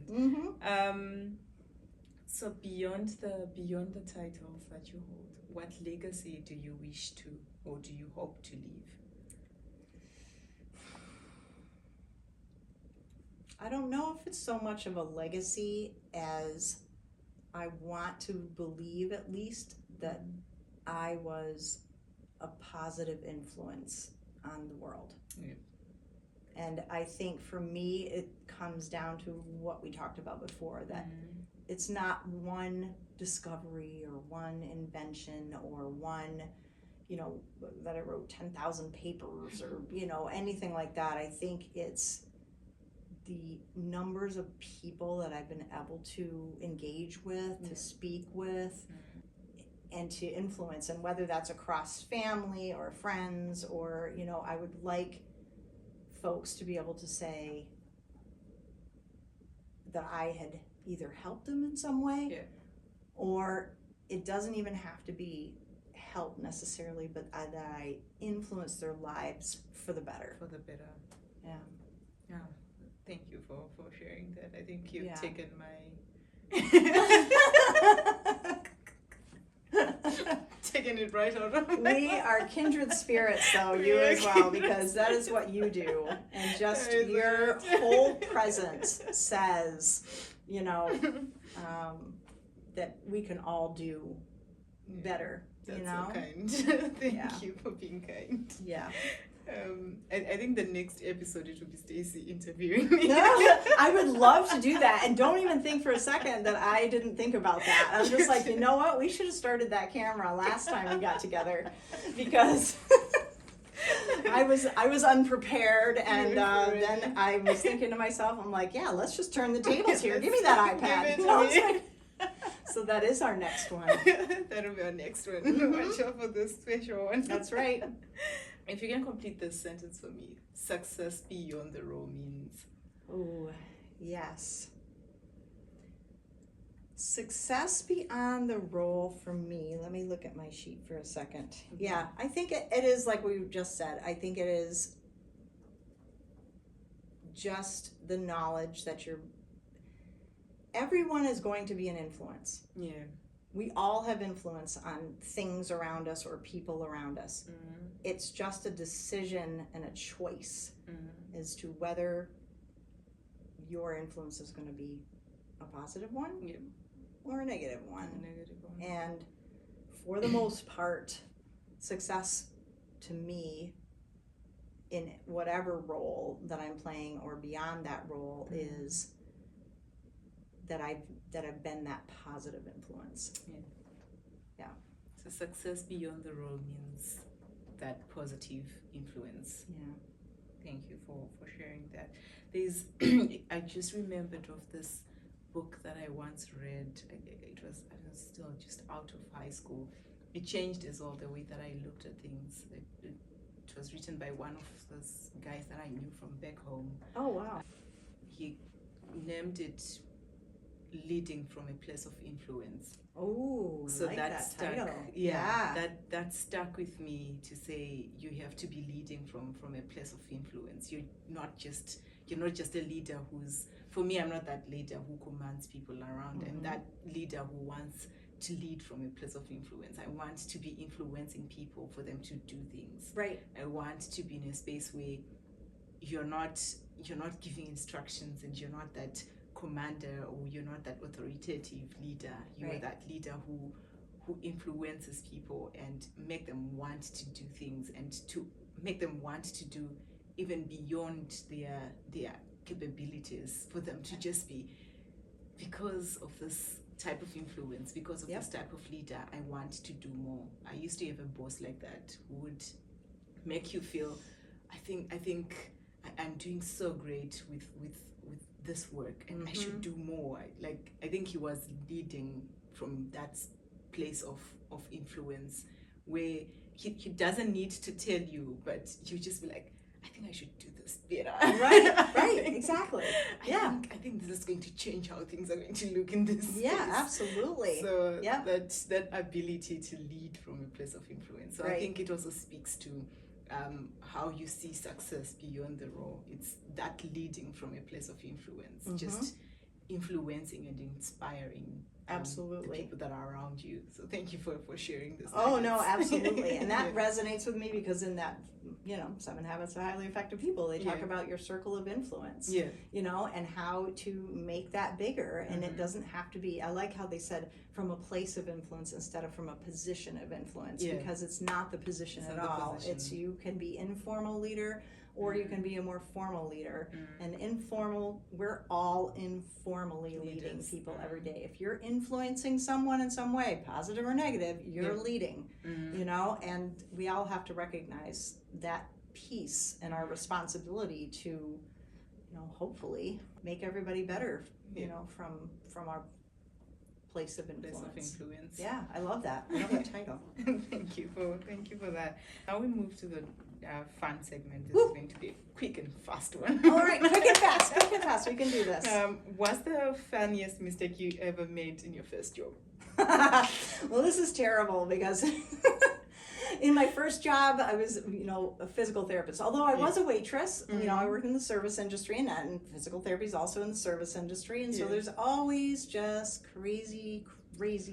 So beyond the titles that you hold, what legacy do you wish to, or do you hope to leave? I don't know if it's so much of a legacy as I want to believe, at least, that I was a positive influence on the world. Yeah. And I think for me, it comes down to what we talked about before, that it's not one discovery or one invention or one, that I wrote 10,000 papers or, anything like that. I think it's the numbers of people that I've been able to engage with, to speak with, and to influence, and whether that's across family or friends or, I would like folks to be able to say that I had either helped them in some way, or it doesn't even have to be help necessarily, but that I influence their lives for the better. For the better. Yeah. Yeah. Thank you for sharing that. I think you've Yeah. taken my taking it right out of my We are kindred spirits, though, you as well, because that is what you do. And just That is your right. whole presence says, that we can all do better, That's you know? so kind. Thank Yeah. you for being kind. Yeah. I think the next episode it will be Stacey interviewing me. I would love to do that. And don't even think for a second that I didn't think about that. I'm just like, you know what? We should have started that camera last time we got together, because I was unprepared, and then I was thinking to myself, I'm like, yeah, let's just turn the tables here. Give me that iPad. Give it You know, to it's like- so that is our next one. That'll be our next one. Watch out for this special one. That's right. If you can complete this sentence for me, success beyond the role means. Oh, yes. Success beyond the role for me. Let me look at my sheet for a second. Yeah, I think it is like we just said. I think it is just the knowledge that everyone is going to be an influence. Yeah. We all have influence on things around us or people around us. Mm-hmm. It's just a decision and a choice as to whether your influence is going to be a positive one or a negative one. And for the most part, success to me in whatever role that I'm playing or beyond that role is that I've been that positive influence. Yeah. So success beyond the role means that positive influence. Yeah. Thank you for sharing that. There's I just remembered of this book that I once read. I was still just out of high school. It changed as well the way that I looked at things. It was written by one of those guys that I knew from back home. Oh, wow. He named it Leading from a Place of Influence. Oh, So like that that stuck. title. Yeah. That stuck with me, to say you have to be leading from a place of influence. You're not just a leader who's, for me, I'm not that leader who commands people around. I'm that leader who wants to lead from a place of influence. I want to be influencing people for them to do things. Right. I want to be in a space where you're not giving instructions, and you're not that commander, or you're not that authoritative leader. You're that leader who influences people and make them want to do things, and to make them want to do even beyond their capabilities, for them to just be, because of this type of influence, because of this type of leader, I want to do more. I used to have a boss like that who would make you feel, I think I'm doing so great with this work, and I should do more. I think he was leading from that place of influence, where he doesn't need to tell you, but you just be like, I think I should do this better. Right, exactly. Yeah. I think this is going to change how things are going to look in this space. Yeah, absolutely. So that ability to lead from a place of influence. So I think it also speaks to how you see success beyond the role. It's that leading from a place of influence, just influencing and inspiring absolutely the people that are around you. So thank you for sharing this. Oh, no, absolutely. And that resonates with me, because in that, 7 Habits of Highly Effective People, they talk about your circle of influence, and how to make that bigger. And it doesn't have to be, I like how they said, from a place of influence instead of from a position of influence, because it's not the position at all. It's, you can be informal leader, or you can be a more formal leader. And informal, we're all informally leading people every day. If you're influencing someone in some way, positive or negative, you're leading, and we all have to recognize that piece and our responsibility to, hopefully make everybody better, from our place of influence. Yeah, I love that. I love that title. Thank you for that. Now we move to the fun segment. This is going to be a quick and fast one. All right, quick and fast. We can do this. What's the funniest mistake you ever made in your first job? Well, this is terrible, because In my first job, I was, a physical therapist. Although I was a waitress, I worked in the service industry, and physical therapy is also in the service industry. And so there's always just crazy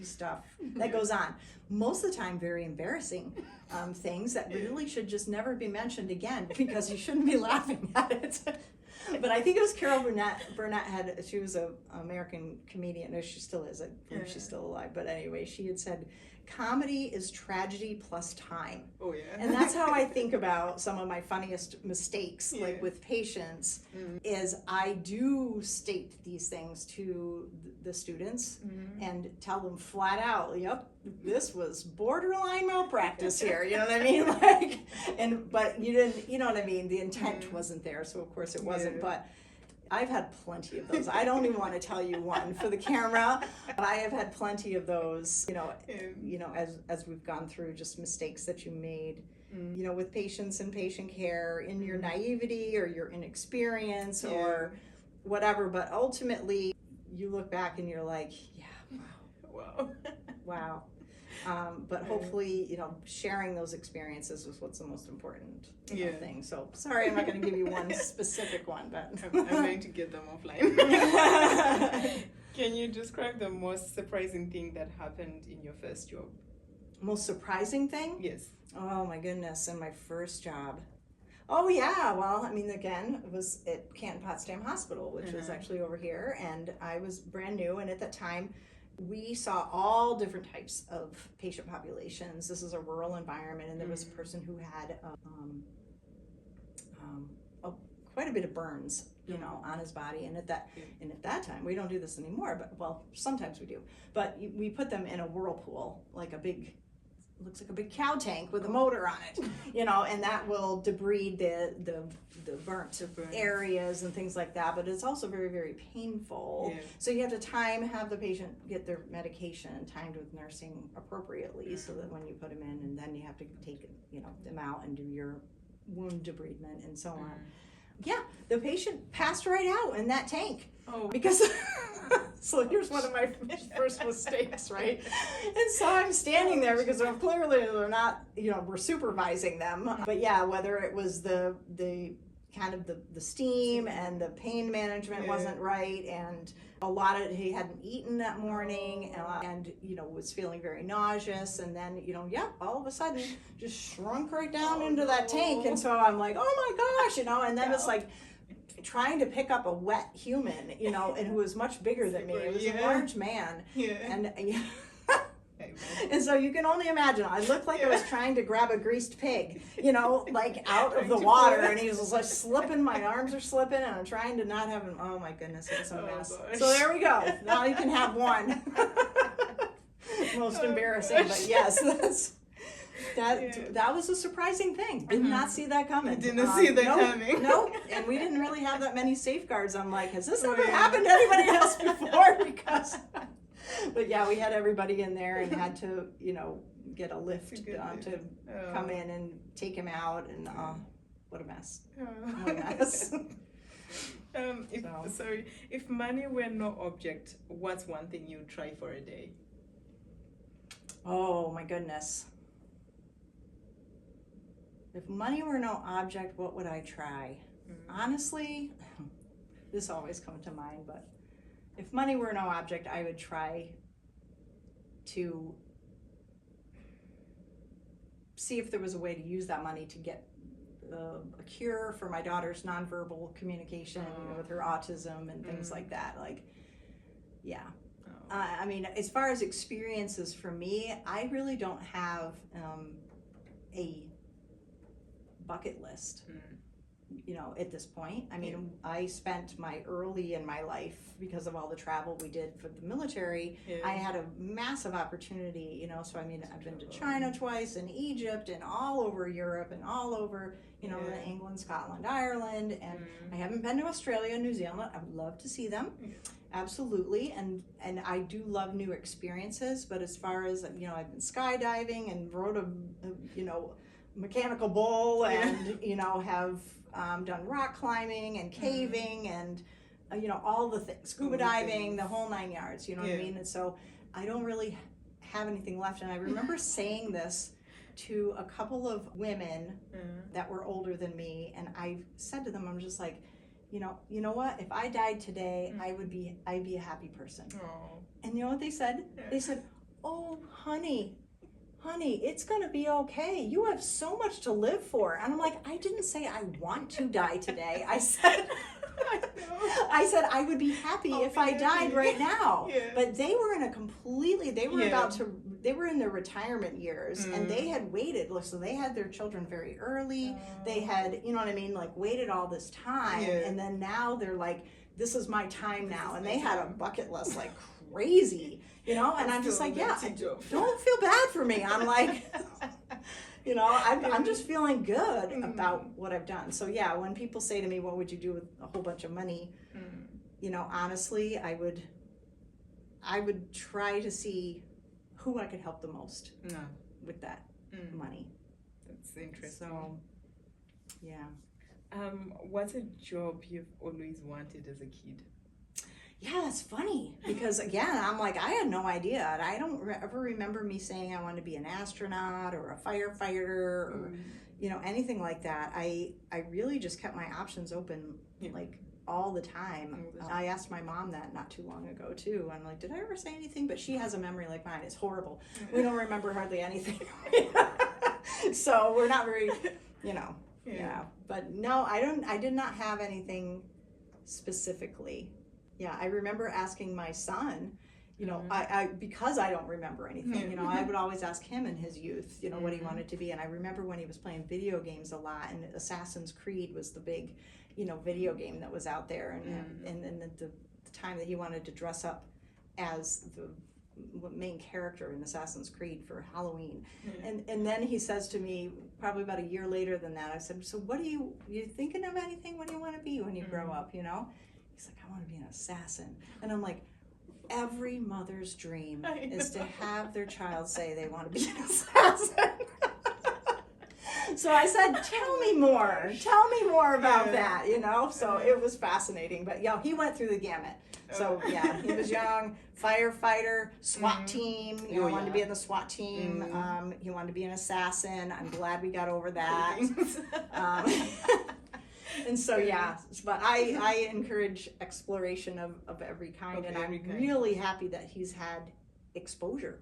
stuff that goes on. Most of the time, very embarrassing things that really should just never be mentioned again, because you shouldn't be laughing at it. But I think it was Carol Burnett she was an American comedian. No, she still is. I believe she's still alive. But anyway, she had said, comedy is tragedy plus time. Oh, yeah. And that's how I think about some of my funniest mistakes, like with patients, is I do state these things to the students and tell them flat out, yep, this was borderline malpractice here. You know what I mean? But you didn't, you know what I mean? The intent wasn't there, so of course it wasn't. But I've had plenty of those. I don't even want to tell you one for the camera, but I have had plenty of those, as we've gone through, just mistakes that you made, with patients and patient care, in your naivety or your inexperience or whatever. But ultimately, you look back and you're like, wow. But hopefully, sharing those experiences is what's the most important thing. So sorry, I'm not going to give you one specific one, but I'm going to get them offline. Can you describe the most surprising thing that happened in your first job? Most surprising thing? Yes. Oh my goodness, in my first job. Oh yeah, well, I mean, again, it was at Canton Potsdam Hospital, which was actually over here, and I was brand new, and at that time, we saw all different types of patient populations. This is a rural environment, and there was a person who had quite a bit of burns, on his body. And at that time, we don't do this anymore, but well, sometimes we do. But we put them in a whirlpool, like looks like a big cow tank with a motor on it, and that will debride the burnt areas and things like that. But it's also very, very painful. Yeah. So you have to have the patient get their medication timed with nursing appropriately, so that when you put them in, and then you have to take them out and do your wound debridement and so on. Yeah, the patient passed right out in that tank. Oh, because so here's one of my first mistakes, right? And so I'm standing there because clearly they're not, we're supervising them. But yeah, whether it was the kind of the steam and the pain management wasn't right, and he hadn't eaten that morning, and was feeling very nauseous, and then all of a sudden just shrunk right down into that tank. And so I'm like, oh my gosh, and then it's like trying to pick up a wet human, and who was much bigger than me. It was a large man. And so you can only imagine, I looked like I was trying to grab a greased pig, like out of the water, and he was like slipping, my arms are slipping, and I'm trying to not have him. Oh my goodness, it was a mess. Gosh. So there we go. Now you can have one. Most embarrassing, but yes, that was a surprising thing. Did not see that coming. You didn't see that coming. Nope. And we didn't really have that many safeguards. I'm like, has this ever happened to anybody else before? But yeah, we had everybody in there and had to, get a lift to come in and take him out, and what a mess. What a mess. If money were no object, what's one thing you'd try for a day? Oh my goodness. If money were no object, what would I try? Honestly, this always comes to mind, but if money were no object, I would try to see if there was a way to use that money to get a cure for my daughter's nonverbal communication with her autism and things like that. I mean, as far as experiences for me, I really don't have a bucket list. At this point. I mean, I spent my early in my life, because of all the travel we did for the military, I had a massive opportunity, so I mean, I've been to China twice, and Egypt, and all over Europe, and all over, England, Scotland, Ireland, and I haven't been to Australia and New Zealand. I would love to see them. Absolutely. And I do love new experiences, but as far as, I've been skydiving and rode a mechanical bull, and, have done rock climbing and caving and all the things, scuba diving, the whole 9 yards, what I mean? And so I don't really have anything left. And I remember saying this to a couple of women that were older than me, and I said to them, I'm just like, you know what? If I died today, I'd be a happy person. Oh. And you know what they said? They said, "Oh, honey, it's gonna be okay. You have so much to live for." And I'm like, I didn't say I want to die today. I said, I said I would be happy if I died right now. But they were in a completely, they were they were in their retirement years, and they had waited. So they had their children very early. They had, you know what I mean, like waited all this time, and then now they're like, this is my time now. And they had a bucket list like crazy, you know, and I'm just like, yeah, don't feel bad for me. I'm like, you know, I'm just feeling good about what I've done. So yeah, when people say to me, what would you do with a whole bunch of money? You know, honestly, I would try to see who I could help the most with that money. That's interesting. So, yeah. What's a job you've always wanted as a kid? Yeah, that's funny because again, I'm like, I had no idea. And I don't ever remember me saying I wanted to be an astronaut or a firefighter or, you know, anything like that. I really just kept my options open, like all the time. I asked my mom that not too long ago too. I'm like, did I ever say anything? But she has a memory like mine. It's horrible. We don't remember hardly anything. So we're not very, you know, But no, I did not have anything specifically. Yeah, I remember asking my son, you know, I because I don't remember anything, you know, I would always ask him in his youth, you know, what he wanted to be. And I remember when he was playing video games a lot, and Assassin's Creed was the big, you know, video game that was out there. And then the time that he wanted to dress up as the main character in Assassin's Creed for Halloween. And then he says to me, probably about a year later than that, I said, so what you thinking of anything? What do you want to be when you grow up, you know? He's like, I want to be an assassin. And I'm like, every mother's dream is to have their child say they want to be an assassin. So I said, tell me more about that, you know? So it was fascinating. But yeah, he went through the gamut. So yeah, he was young, firefighter, SWAT team, you know, wanted to be in the SWAT team. He wanted to be an assassin. I'm glad we got over that. And so yeah, but I encourage exploration of every kind, and I'm really happy that he's had exposure.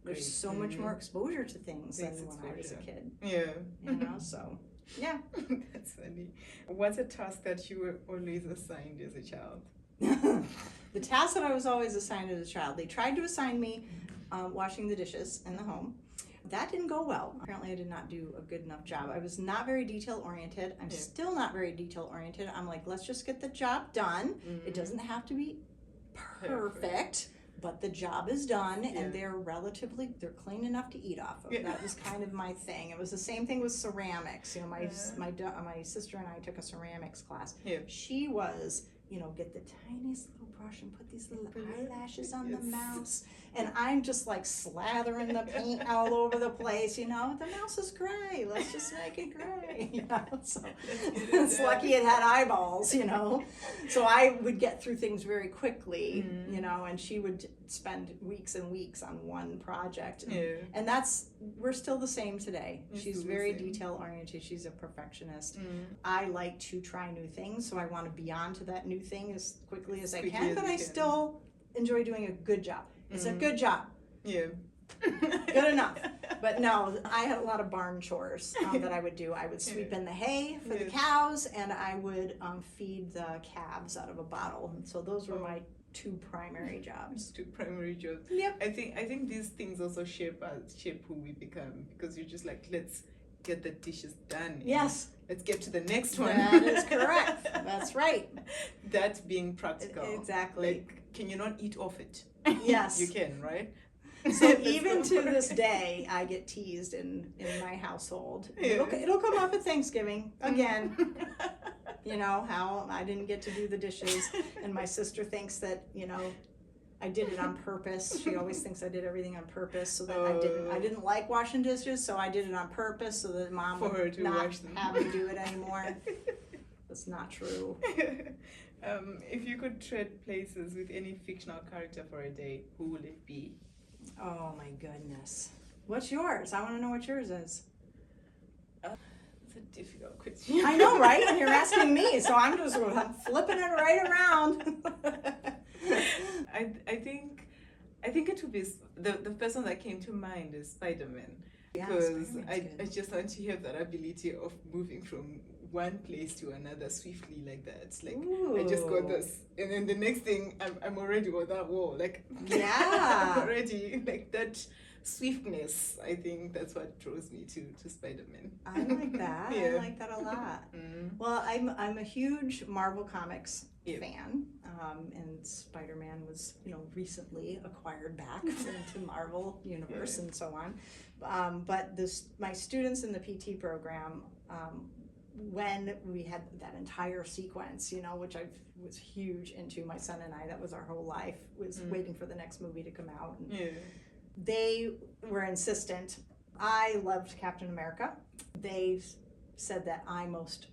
There's so much more exposure to things than when I was a kid. Yeah. You know, so yeah. That's funny. What's a task that you were always assigned as a child? The task that I was always assigned as a child, they tried to assign me washing the dishes in the home. That didn't go well. Apparently I did not do a good enough job. I was not very detail oriented. I'm still not very detail oriented. I'm like, let's just get the job done. It doesn't have to be perfect, but the job is done, and they're clean enough to eat off of. That was kind of my thing. It was the same thing with ceramics. You know, my sister and I took a ceramics class. She was, you know, get the tiniest little brush and put these little eyelashes on the mouse. And I'm just like slathering the paint all over the place, you know. The mouse is gray. Let's just make it gray. You know? So it's lucky it had eyeballs, you know. So I would get through things very quickly, you know, and she would spend weeks and weeks on one project. And we're still the same today. She's very detail oriented. She's a perfectionist. I like to try new things, so I want to be on to that new thing as quickly as I can, but I still enjoy doing a good job. It's a good job. Yeah. Good enough. But no, I had a lot of barn chores that I would do. I would sweep in the hay for the cows, and I would feed the calves out of a bottle. And so those were my two primary jobs. Yep. I think these things also shape who we become, because you're just like, let's get the dishes done. Yes. Let's get to the next one. That is correct. That's right. That's being practical. Exactly. Like, can you not eat off it? Yes. You can, right? So even to this day, I get teased in my household. It'll come up at Thanksgiving again. You know, how I didn't get to do the dishes, and my sister thinks that, you know, I did it on purpose. She always thinks I did everything on purpose, so that I didn't like washing dishes, so I did it on purpose so that Mom would not have me do it anymore. That's not true. If you could trade places with any fictional character for a day, who would it be? Oh my goodness. What's yours? I want to know what yours is. It's a difficult question. I know, right? And you're asking me, so I'm just flipping it right around. I think it would be the person that came to mind is Spider-Man. Yeah, Because Spider-Man's I good. just want to have that ability of moving from one place to another swiftly like that. Like I just got Ooh. this, and then the next thing I'm already on that wall. Like Yeah. I'm already like that swiftness. I think that's what draws me to Spider-Man. I like that. I Yeah. like that a lot. Mm. Well, I'm a huge Marvel Comics Yep. fan, and Spider-Man was recently acquired back into Marvel Universe and so on. But my students in the PT program, when we had that entire sequence, which I was huge into, my son and I, that was our whole life, was waiting for the next movie to come out. And Yeah. they were insistent. I loved Captain America. They said that I most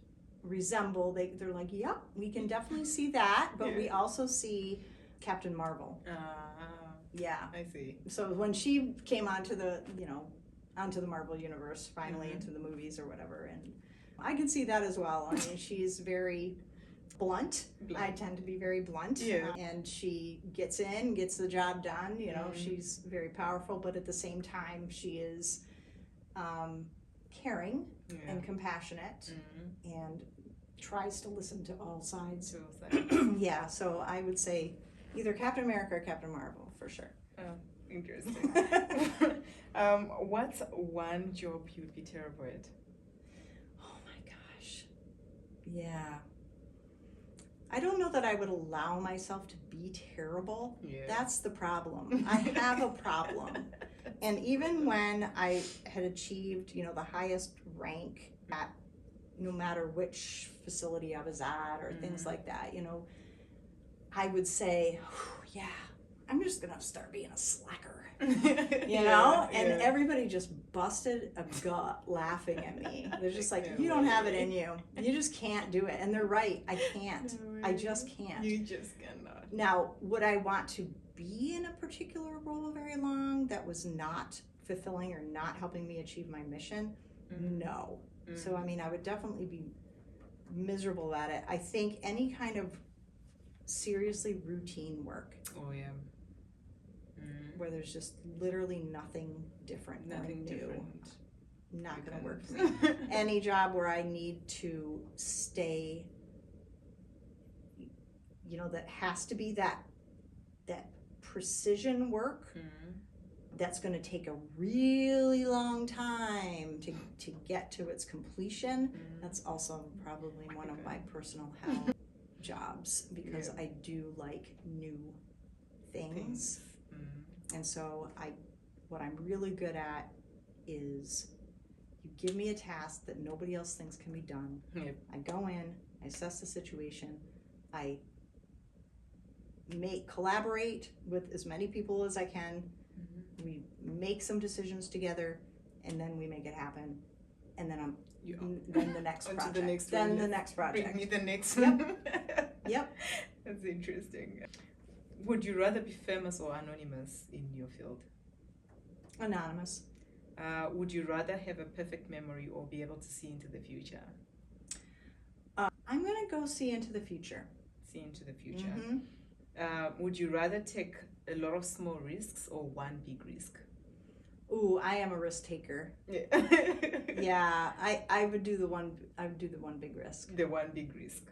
resemble, they're like, yep, we can definitely see that, but we also see Captain Marvel. Yeah. I see. So when she came onto the Marvel universe, finally into the movies or whatever, and I can see that as well. I mean, she's very blunt. I tend to be very blunt. Yeah. And she gets the job done. She's very powerful, but at the same time, she is caring and compassionate and tries to listen to all sides. Yeah, so I would say either Captain America or Captain Marvel for sure. Oh, interesting. What's one job you'd be terrible at? Oh my gosh. Yeah. I don't know that I would allow myself to be terrible. Yeah. That's the problem. I have a problem. And even when I had achieved, the highest rank at no matter which facility I was at or things like that, I would say, yeah, I'm just going to start being a slacker. And everybody just busted a gut laughing at me. They're just like, you don't have it in you. You just can't do it. And they're right. I can't. I just can't. You just cannot. Now, would I want to be in a particular role very long that was not fulfilling or not helping me achieve my mission? No. So, I mean, I would definitely be miserable at it. I think any kind of seriously routine work. Oh, yeah. Where there's just literally nothing different, Nothing new. different. Not going to work for me. Any job where I need to stay, that has to be that precision work. That's going to take a really long time to get to its completion. That's also probably one of my personal hell jobs because I do like new things. And so what I'm really good at is you give me a task that nobody else thinks can be done. I go in, I assess the situation, I collaborate with as many people as I can. We make some decisions together, and then we make it happen. And then then the next project. The next then one, the next project. Bring me the next Yep. one. Yep. That's interesting. Would you rather be famous or anonymous in your field? Anonymous. Would you rather have a perfect memory or be able to see into the future? I'm going to go see into the future. See into the future. Would you rather take a lot of small risks or one big risk? Ooh, I am a risk taker. Yeah, I would do the one big risk. The one big risk.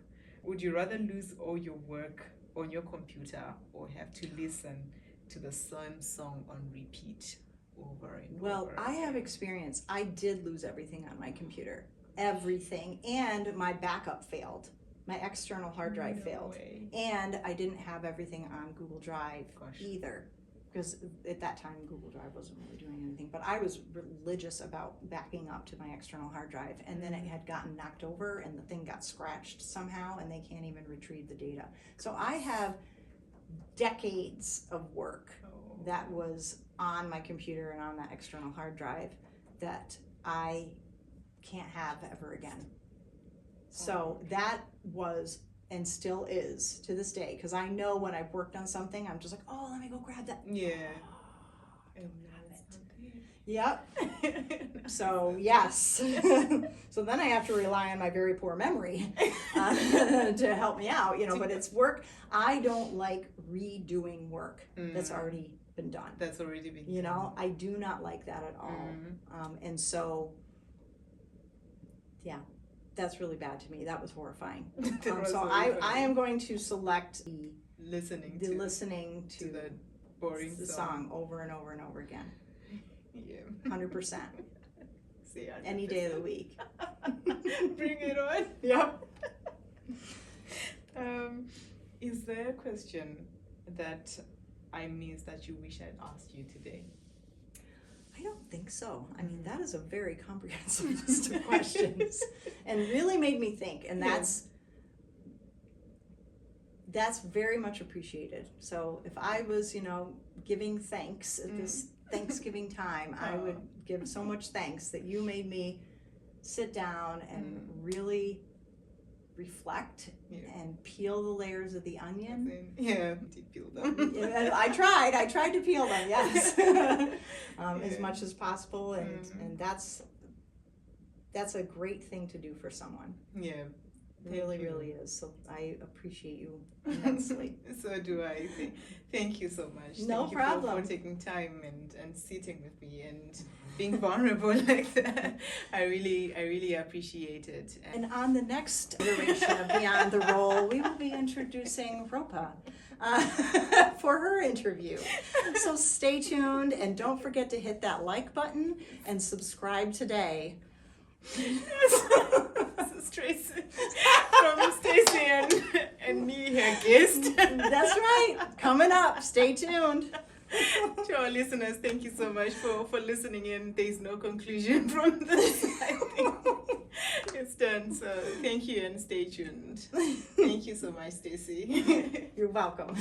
Would you rather lose all your work on your computer or have to listen to the same song on repeat over and over? Well, I have experience. I did lose everything on my computer. Everything. And my backup failed. My external hard drive failed. Way. And I didn't have everything on Google Drive Gosh. either. Because at that time, Google Drive wasn't really doing anything. But I was religious about backing up to my external hard drive. And then it had gotten knocked over and the thing got scratched somehow and they can't even retrieve the data. So I have decades of work that was on my computer and on that external hard drive that I can't have ever again. So that was and still is to this day, because I know when I've worked on something, I'm just like, oh, let me go grab that. Yeah. Oh, I don't have it. Yep. So yes. So then I have to rely on my very poor memory to help me out, but it's work. I don't like redoing work that's already been done. That's already been done. I do not like that at all. And so, yeah, that's really bad to me. That was horrifying. So I am going to select listening to the boring the song over and over and over again. Yeah. 100%. See, 100%. Any day of the week. Bring it on. Yep. Is there a question that I missed that you wish I'd asked you today? I don't think so. I mean, that is a very comprehensive list of questions and really made me think. And that's very much appreciated. So if I was, giving thanks at this Thanksgiving time, I would give so much thanks that you made me sit down and really reflect and peel the layers of the onion. Yeah, did peel them. I tried to peel them, yes. As much as possible, and that's a great thing to do for someone. Yeah. Really is. So I appreciate you immensely. So do I. Thank you so much. No problem. Thank you for taking time and sitting with me and being vulnerable like that. I really appreciate it. And on the next iteration of Beyond the Role, we will be introducing Ropa for her interview. So stay tuned and don't forget to hit that like button and subscribe today. Tracy from Stacey and me, her guest. That's right. Coming up. Stay tuned. To our listeners, thank you so much for listening in. There's no conclusion from this. I think it's done. So thank you and stay tuned. Thank you so much, Stacey. You're welcome.